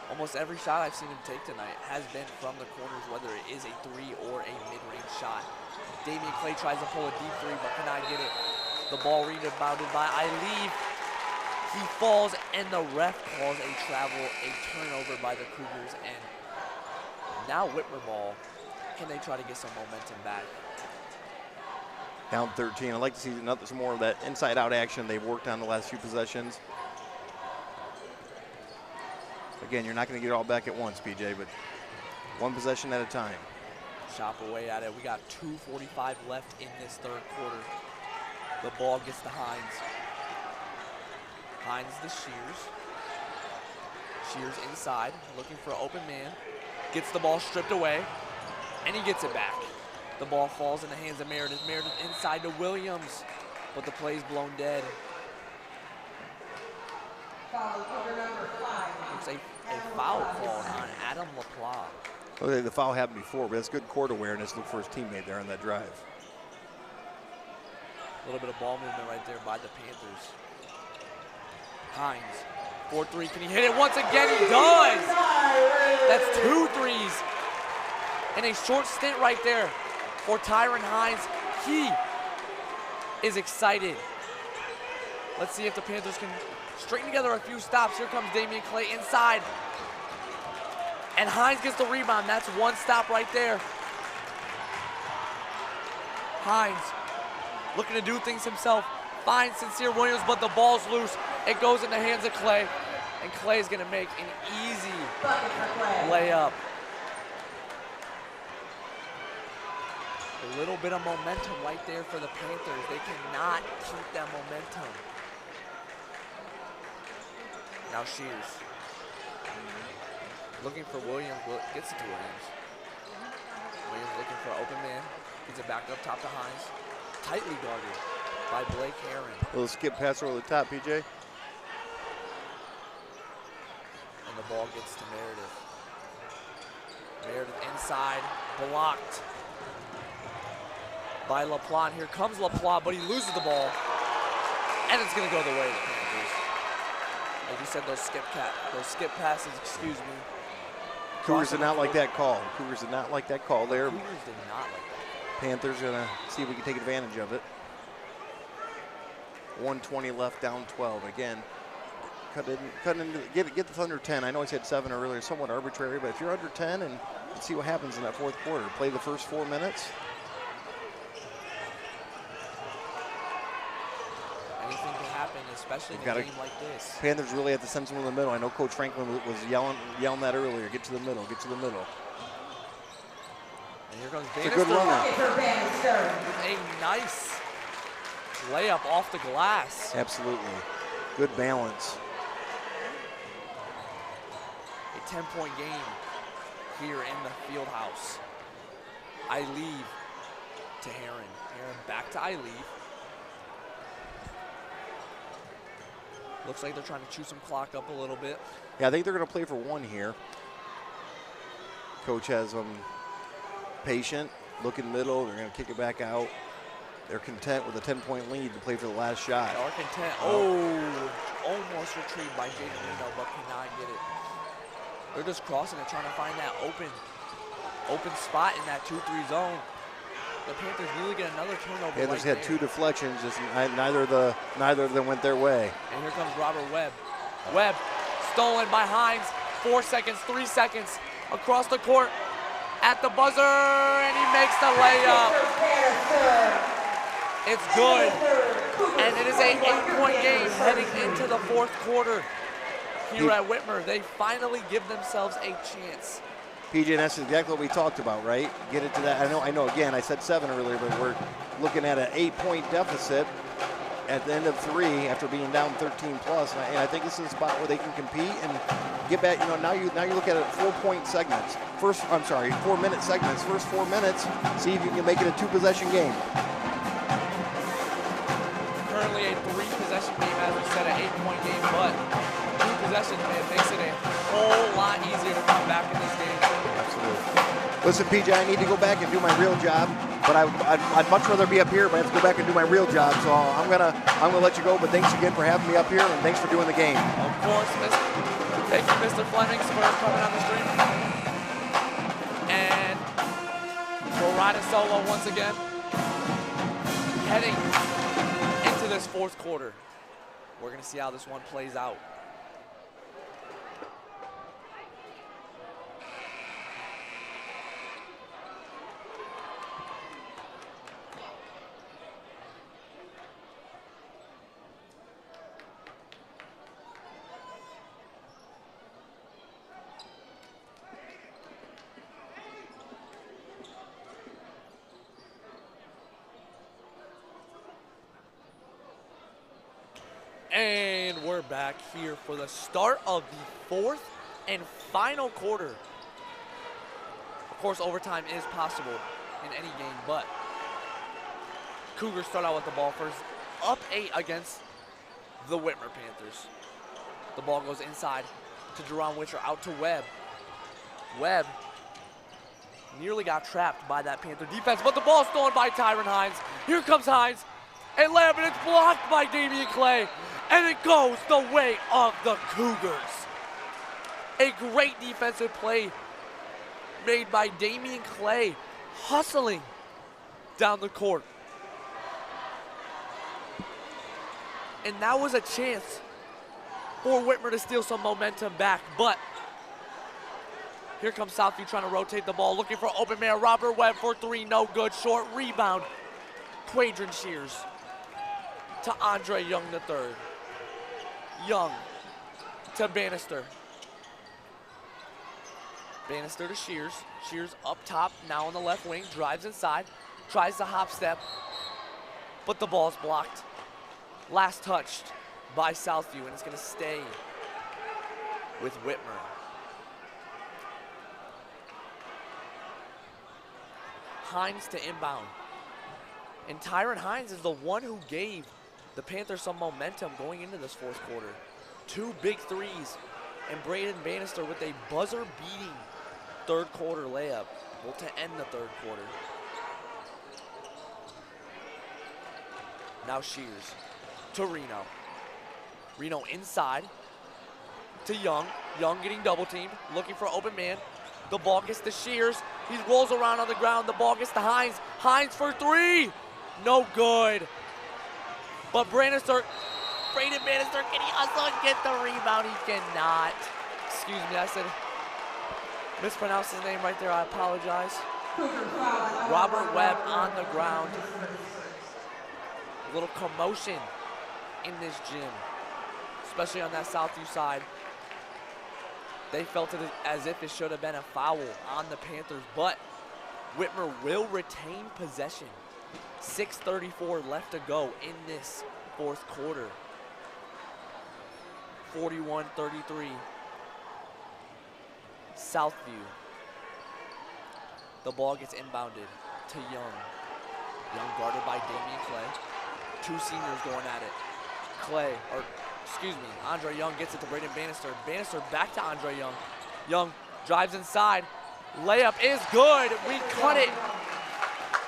Almost every shot I've seen him take tonight has been from the corners, whether it is a three or a mid-range shot. Damian Clay tries to pull a deep three, but cannot get it. The ball rebounded by Leave. He falls, and the ref calls a travel, a turnover by the Cougars, and now Whitmer ball. Can they try to get some momentum back? Down 13. I'd like to see some more of that inside-out action they've worked on the last few possessions. Again, you're not going to get it all back at once, PJ, but one possession at a time. Chop away at it. We got 2:45 left in this third quarter. The ball gets to Hines. Hines to Shears. Shears inside, looking for an open man. Gets the ball stripped away, and he gets it back. The ball falls in the hands of Meredith. Meredith inside to Williams, but the play's blown dead. It's a foul called on Adam LaPlace. Okay, the foul happened before, but that's good court awareness. Look for his teammate there on that drive. A little bit of ball movement right there by the Panthers. Hines, 4-3, can he hit it once again? He does! That's 2 threes in a short stint right there for Tyron Hines. He is excited. Let's see if the Panthers can string together a few stops. Here comes Damian Clay inside. And Hines gets the rebound. That's one stop right there. Hines looking to do things himself. Finds Sincere Williams, but the ball's loose. It goes in the hands of Clay. And Clay's gonna make an easy layup. A little bit of momentum right there for the Panthers. They cannot keep that momentum. Now Shears. Looking for Williams, gets it to Williams. Williams looking for an open man. Gets it back up top to Hines. Tightly guarded by Blake Heron. A little skip pass over the top, PJ. And the ball gets to Meredith. Meredith inside, blocked by LaPlace. And here comes LaPlace, but he loses the ball. And it's gonna go the way of the Panthers. Like you said, those skip passes, excuse me. Cougars did not like that call. Cougars did not like that call there. Cougars did not like that. Panthers gonna see if we can take advantage of it. 1:20 left, down 12. Again, cut into get this under 10. I know I said 7 earlier, somewhat arbitrary, but if you're under 10 and see what happens in that fourth quarter. Play the first 4 minutes. Anything can happen, especially in a game like this. Panthers really have to send someone in the middle. I know Coach Franklin was yelling that earlier. Get to the middle, get to the middle. And here comes Bannister. It's a good runner. With a nice layup off the glass. Absolutely. Good balance. A 10-point game here in the field house. I leave to Heron. Heron back to I leave. Looks like they're trying to chew some clock up a little bit. Yeah, I think they're going to play for 1 here. Coach has them patient, looking middle. They're going to kick it back out. They're content with a 10-point lead to play for the last shot. They are content. Oh, almost retrieved by Jaden Reno, but cannot get it. They're just crossing it, trying to find that open spot in that 2-3 zone. The Panthers nearly get another turnover. Panthers had 2 deflections, just neither of them went their way. And here comes Robert Webb. Webb stolen by Hines. 4 seconds, 3 seconds across the court at the buzzer, and he makes the layup. It's good, and it is an 8-point game heading into the fourth quarter here at Whitmer. They finally give themselves a chance. PJ, that's exactly what we talked about, right? Get it to that. I know. Again, I said 7 earlier, but we're looking at an 8-point deficit at the end of 3 after being down 13 plus. And I think this is a spot where they can compete and get back. You know, now you look at it 4-point segments. 4-minute segments. First 4 minutes, see if you can make it a 2-possession game. Currently a 3-possession game, as we said, an 8-point game, but 2 possessions, man, makes it a whole lot easier to come back in this game. Absolutely. Listen, PJ, I need to go back and do my real job, but I'd much rather be up here, but I have to go back and do my real job. So I'm gonna let you go. But thanks again for having me up here, and thanks for doing the game. Of course, thank you, Mr. Flemings, for coming on the stream. And we're riding solo once again, heading into this 4th quarter. We're gonna see how this one plays out. And we're back here for the start of the 4th and final quarter. Of course, overtime is possible in any game, but Cougars start out with the ball first, up 8 against the Whitmer Panthers. The ball goes inside to Jerron Whitcher, out to Webb. Webb nearly got trapped by that Panther defense, but the ball stolen by Tyron Hines. Here comes Hines, and layup, and it's blocked by Damian Clay. And it goes the way of the Cougars. A great defensive play made by Damian Clay, hustling down the court. And that was a chance for Whitmer to steal some momentum back, but here comes Southview trying to rotate the ball, looking for open man. Robert Webb for 3, no good. Short rebound. Quadron Shears to Andre Young III. Young to Bannister. Bannister to Shears. Shears up top, now on the left wing, drives inside, tries the hop step, but the ball's blocked. Last touched by Southview, and it's gonna stay with Whitmer. Hines to inbound. And Tyron Hines is the one who gave the Panthers some momentum going into this 4th quarter. 2 big threes, and Braden Bannister with a buzzer-beating 3rd quarter layup, well, to end the 3rd quarter. Now Shears to Reno. Reno inside to Young. Young getting double-teamed, looking for open man. The ball gets to Shears. He rolls around on the ground. The ball gets to Hines. Hines for 3. No good. But Braden Bannister, can he hustle and get the rebound? He cannot. Excuse me, I said, mispronounced his name right there. I apologize. Robert Webb on the ground. A little commotion in this gym, especially on that Southview side. They felt it as if it should have been a foul on the Panthers, but Whitmer will retain possession. 6:34 left to go in this 4th quarter. 41-33. Southview. The ball gets inbounded to Young. Young guarded by Damian Clay. 2 seniors going at it. Andre Young gets it to Braden Bannister. Bannister back to Andre Young. Young drives inside. Layup is good. We cut it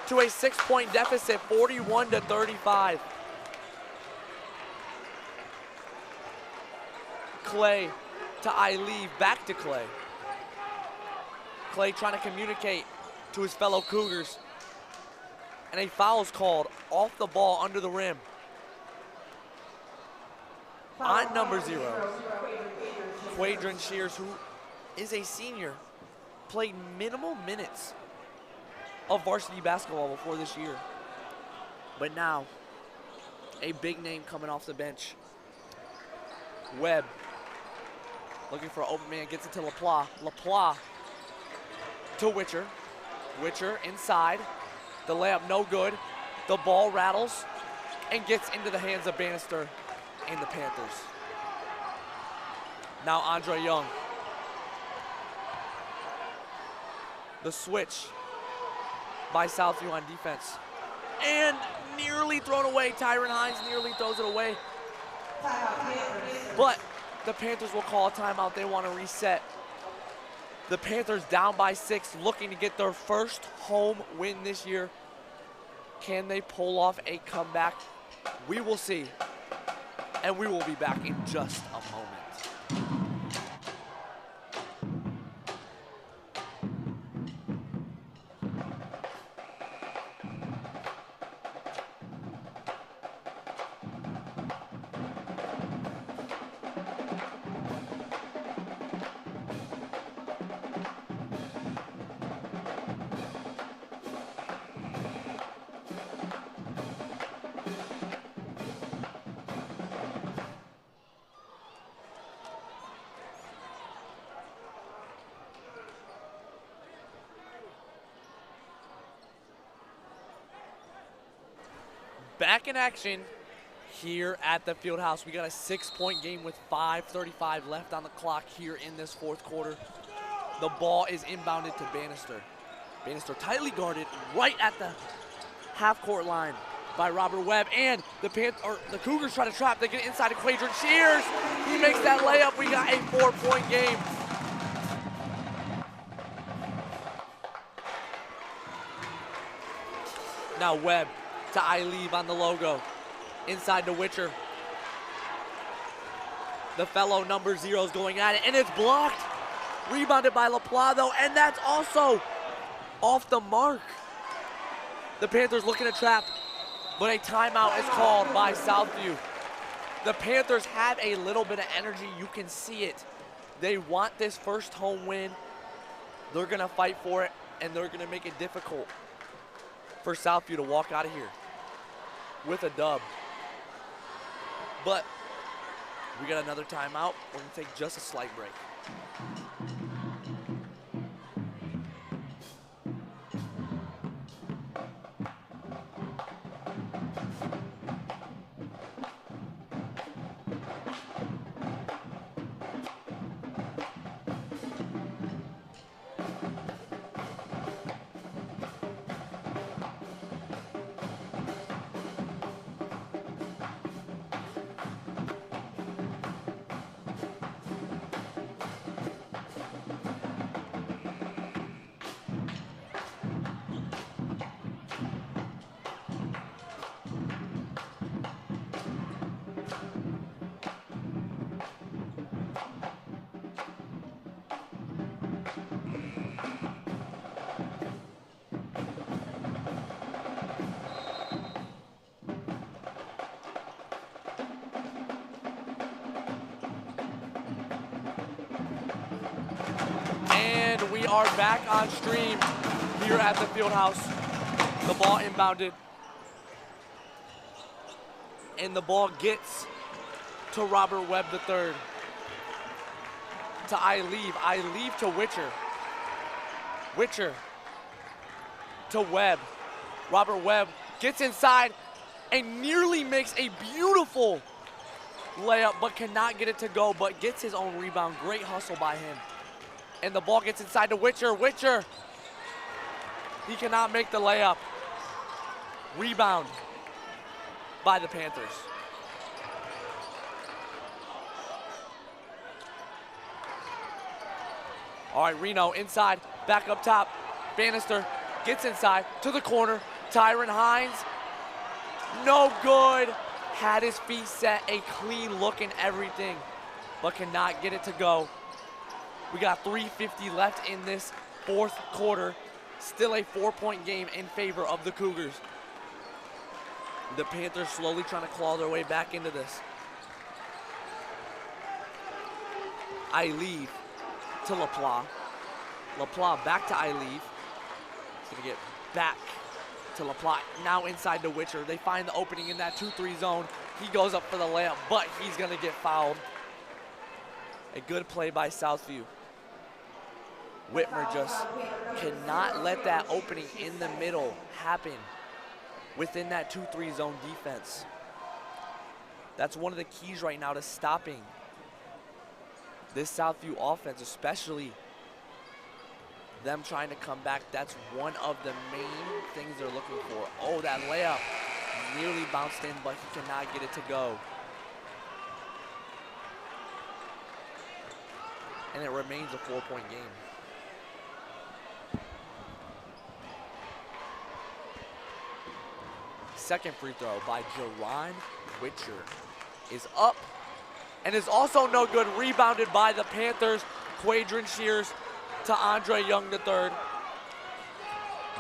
to a 6-point deficit, 41-35. Clay to Ileave, back to Clay. Clay trying to communicate to his fellow Cougars. And a foul is called off the ball under the rim. On number 0, Quadron Shears, who is a senior, played minimal minutes of varsity basketball before this year. But now, a big name coming off the bench. Webb, looking for an open man, gets it to LaPlace. LaPlace to Whitcher. Whitcher inside. The layup no good. The ball rattles. and gets into the hands of Bannister and the Panthers. Now Andre Young. The switch by Southview on defense. And nearly thrown away. Tyron Hines nearly throws it away. But the Panthers will call a timeout. They want to reset. The Panthers down by 6, looking to get their first home win this year. Can they pull off a comeback? We will see. And we will be back in just a moment. Back in action here at the Fieldhouse. We got a 6-point game with 5:35 left on the clock here in this fourth quarter. The ball is inbounded to Bannister. Bannister tightly guarded right at the half-court line by Robert Webb. And the Cougars try to trap. They get inside to Quadron Shears. He makes that layup. We got a 4-point game. Now Webb to Leave on the logo. Inside to Whitmer. The fellow number 0 is going at it, and it's blocked. Rebounded by LaPlante, though, and that's also off the mark. The Panthers looking to trap, but a timeout is called by Southview. The Panthers have a little bit of energy. You can see it. They want this first home win. They're going to fight for it, and they're going to make it difficult for Southview to walk out of here with a dub. But we got another timeout. We're going to take just a slight break. And we are back on stream here at the Fieldhouse. The ball inbounded. And the ball gets to Robert Webb III. To Leave to Whitmer. Whitmer to Webb. Robert Webb gets inside and nearly makes a beautiful layup, but cannot get it to go, but gets his own rebound. Great hustle by him. And the ball gets inside to Whitmer. Whitmer, he cannot make the layup. Rebound by the Panthers. All right, Reno inside, back up top. Bannister gets inside to the corner. Tyron Hines, no good. Had his feet set, a clean look and everything, but cannot get it to go. We got 3:50 left in this fourth quarter. Still a 4-point game in favor of the Cougars. The Panthers slowly trying to claw their way back into this. Leave to LaPlante. LaPlante back to Leave. He's gonna get back to LaPlante. Now inside to Whitmer. They find the opening in that 2-3 zone. He goes up for the layup, but he's gonna get fouled. A good play by Southview. Whitmer just cannot let that opening in the middle happen within that 2-3 zone defense. That's one of the keys right now to stopping this Southview offense, especially them trying to come back. That's one of the main things they're looking for. Oh, that layup nearly bounced in, but he cannot get it to go. And it remains a 4-point game. Second free throw by Jerron Whitcher is up and is also no good. Rebounded by the Panthers. Quadrin Shears to Andre Young III.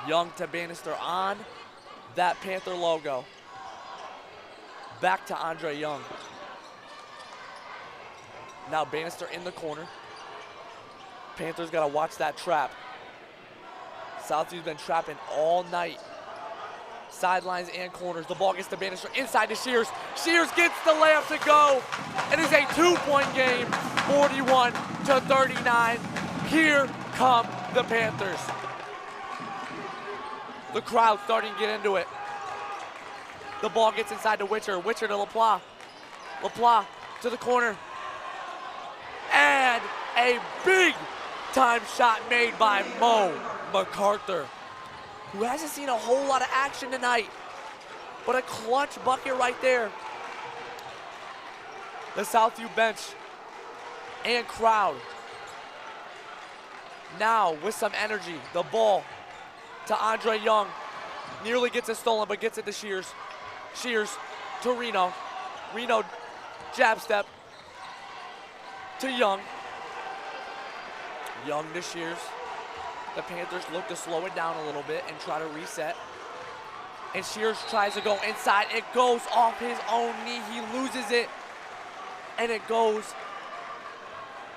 Young to Bannister on that Panther logo. Back to Andre Young. Now Bannister in the corner. Panthers gotta watch that trap. Southview's been trapping all night. Sidelines and corners. The ball gets to Bannister inside to Shears. Shears gets the layup to go. It is a 2-point game, 41-39. Here come the Panthers. The crowd starting to get into it. The ball gets inside to Whitcher. Whitcher to LaPla. LaPla to the corner. And a big time shot made by Mo MacArthur, who hasn't seen a whole lot of action tonight, but a clutch bucket right there. The Southview bench and crowd now with some energy. The ball to Andre Young. Nearly gets it stolen, but gets it to Shears. Shears to Reno. Reno jab step to Young. Young to Shears. The Panthers look to slow it down a little bit and try to reset. And Shears tries to go inside. It goes off his own knee. He loses it. And it goes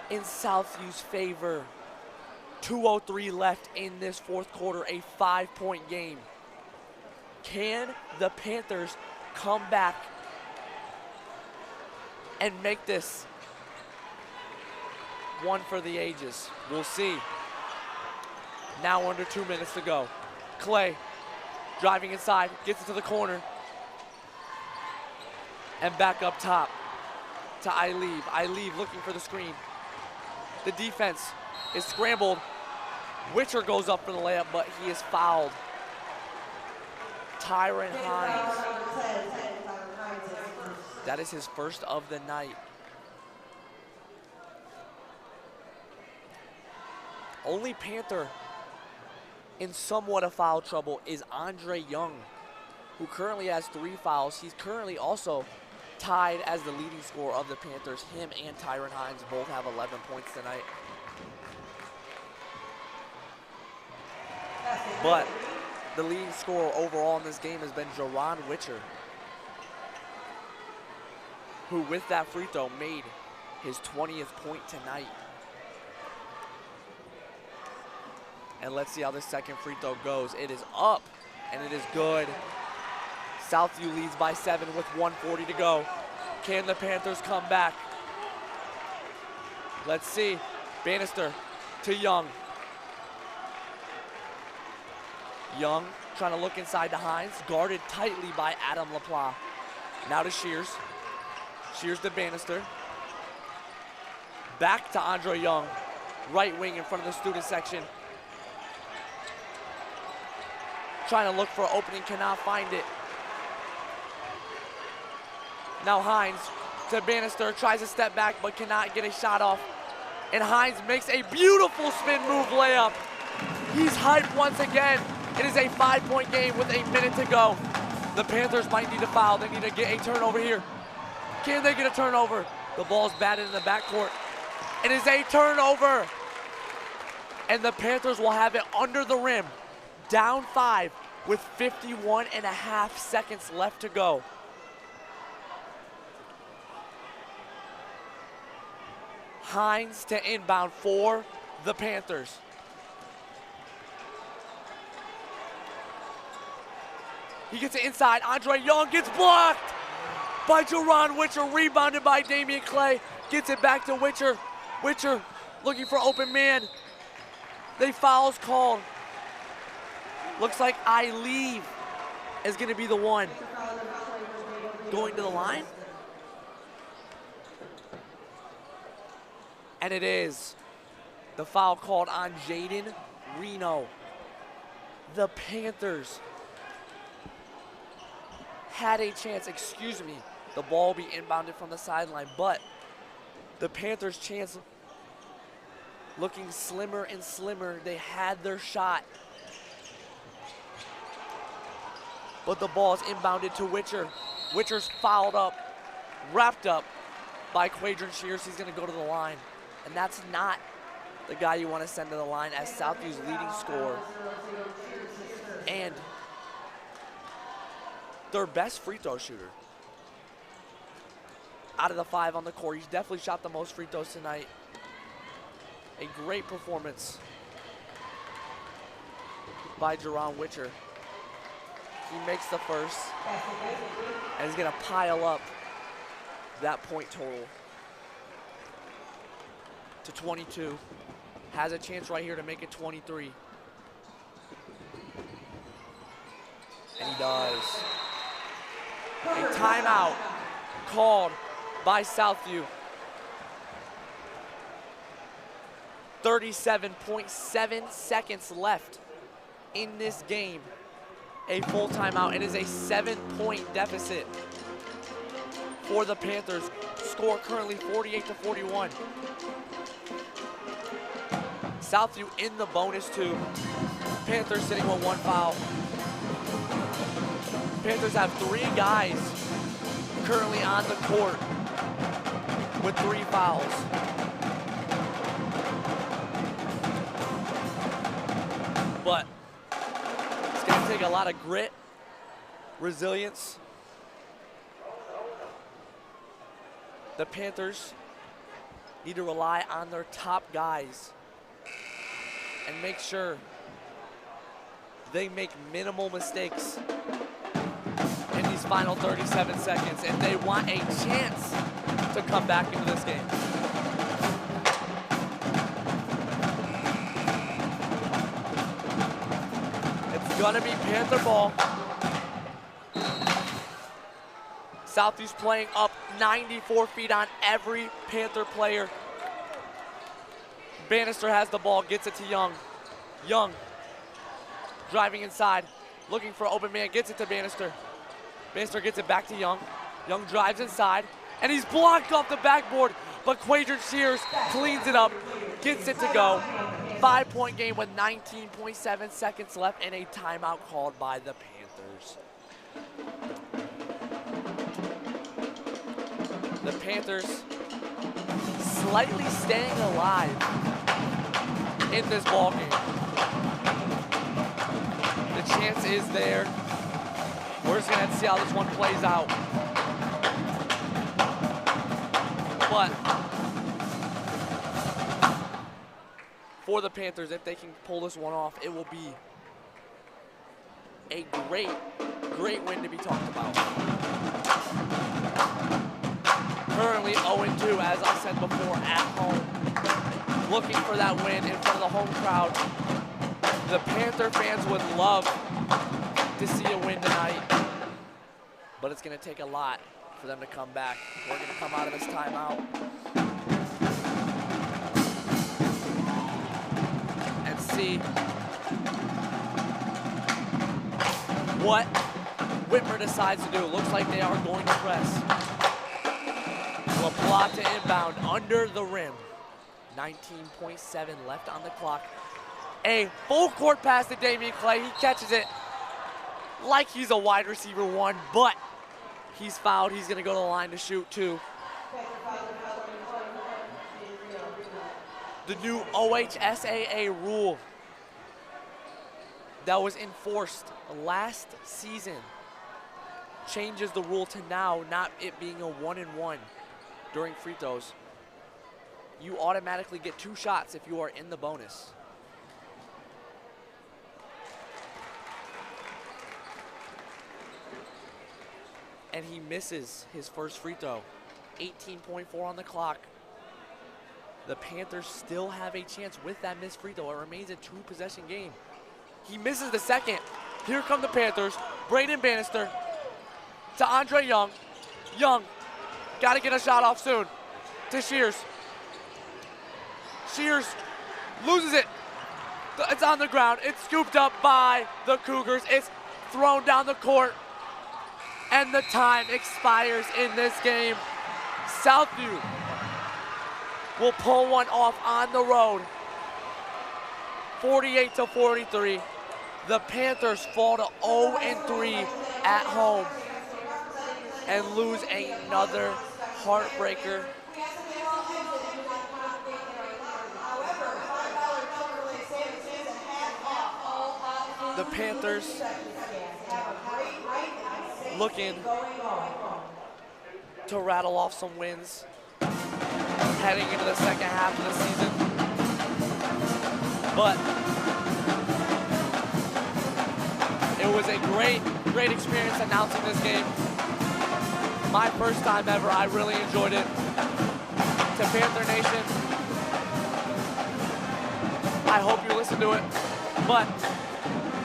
in Southview's favor. 2:03 left in this fourth quarter, a 5-point game. Can the Panthers come back and make this one for the ages? We'll see. Now under 2 minutes to go. Clay driving inside, gets it to the corner. And back up top to Ileave. Ileave looking for the screen. The defense is scrambled. Whitcher goes up for the layup, but he is fouled. Tyron Hines. That is his first of the night. Only Panther in somewhat of foul trouble is Andre Young, who currently has 3 fouls. He's currently also tied as the leading scorer of the Panthers. Him and Tyron Hines both have 11 points tonight. But the leading scorer overall in this game has been Jerron Whitcher, who with that free throw made his 20th point tonight. And let's see how this second free throw goes. It is up, and it is good. Southview leads by 7 with 1:40 to go. Can the Panthers come back? Let's see. Bannister to Young. Young trying to look inside to Hines, guarded tightly by Adam LaPla. Now to Shears. Shears to Bannister. Back to Andre Young, right wing in front of the student section. Trying to look for an opening, cannot find it. Now Hines to Bannister, tries to step back but cannot get a shot off. And Hines makes a beautiful spin move layup. He's hyped once again. It is a 5-point game with a minute to go. The Panthers might need a foul. They need to get a turnover here. Can they get a turnover? The ball's batted in the backcourt. It is a turnover. And the Panthers will have it under the rim. Down 5 with 51.5 seconds left to go. Hines to inbound for the Panthers. He gets it inside. Andre Young gets blocked by Jerron Whitcher, rebounded by Damian Clay. Gets it back to Whitcher. Whitcher looking for open man. The foul's called. Looks like Ileave is going to be the one going to the line. And it is the foul called on Jaden Reno. The Panthers had a chance, the ball will be inbounded from the sideline, but the Panthers' chance looking slimmer and slimmer. They had their shot. But the ball is inbounded to Whitcher. Whitcher's fouled up, wrapped up by Quadron Shears. He's gonna go to the line. And that's not the guy you want to send to the line as Southview's leading scorer. And their best free throw shooter. Out of the 5 on the court, he's definitely shot the most free throws tonight. A great performance by Jerron Whitcher. He makes the first, and he's gonna pile up that point total to 22. Has a chance right here to make it 23. And he does. A timeout called by Southview. 37.7 seconds left in this game. A full timeout. It is a 7-point deficit for the Panthers. Score currently 48-41. Southview in the bonus too. Panthers sitting with 1 foul. Panthers have 3 guys currently on the court with 3 fouls. But it's going to take a lot of grit, resilience. The Panthers need to rely on their top guys and make sure they make minimal mistakes in these final 37 seconds if they want a chance to come back into this game. It's gonna be Panther ball. Southview's playing up 94 feet on every Panther player. Bannister has the ball, gets it to Young. Young driving inside, looking for open man, gets it to Bannister. Bannister gets it back to Young. Young drives inside, and he's blocked off the backboard, but Quadron Shears cleans it up, gets it to go. 5-point game with 19.7 seconds left and a timeout called by the Panthers. The Panthers slightly staying alive in this ball game. The chance is there. We're just gonna have to see how this one plays out. But for the Panthers, if they can pull this one off, it will be a great, great win to be talked about. Currently 0-2, as I said before, at home. Looking for that win in front of the home crowd. The Panther fans would love to see a win tonight, but it's gonna take a lot for them to come back. We're gonna come out of this timeout and see what Whitmer decides to do. Looks like they are going to press. LaPlante to inbound under the rim. 19.7 left on the clock. A full court pass to Damian Clay. He catches it like he's a wide receiver 1, but he's fouled. He's gonna go to the line to shoot 2. The new OHSAA rule that was enforced last season changes the rule to now not it being a 1-and-1 during free throws. You automatically get 2 shots if you are in the bonus. And he misses his first free throw. 18.4 on the clock. The Panthers still have a chance with that missed free throw. It remains a 2-possession game. He misses the second. Here come the Panthers. Braden Bannister to Andre Young. Young, got to get a shot off soon. To Shears. Shears loses it. It's on the ground. It's scooped up by the Cougars. It's thrown down the court. And the time expires in this game. Southview will pull one off on the road. 48-43. The Panthers fall to 0-3 at home and lose another heartbreaker. The Panthers looking to rattle off some wins heading into the second half of the season. But it was a great experience announcing this game. My first time ever. I really enjoyed it. To Panther Nation, I hope you listen to it. But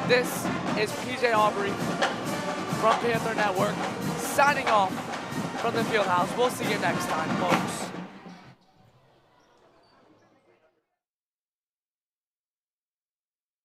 this is PJ Aubrey from Panther Network signing off from the Fieldhouse. We'll see you next time, folks.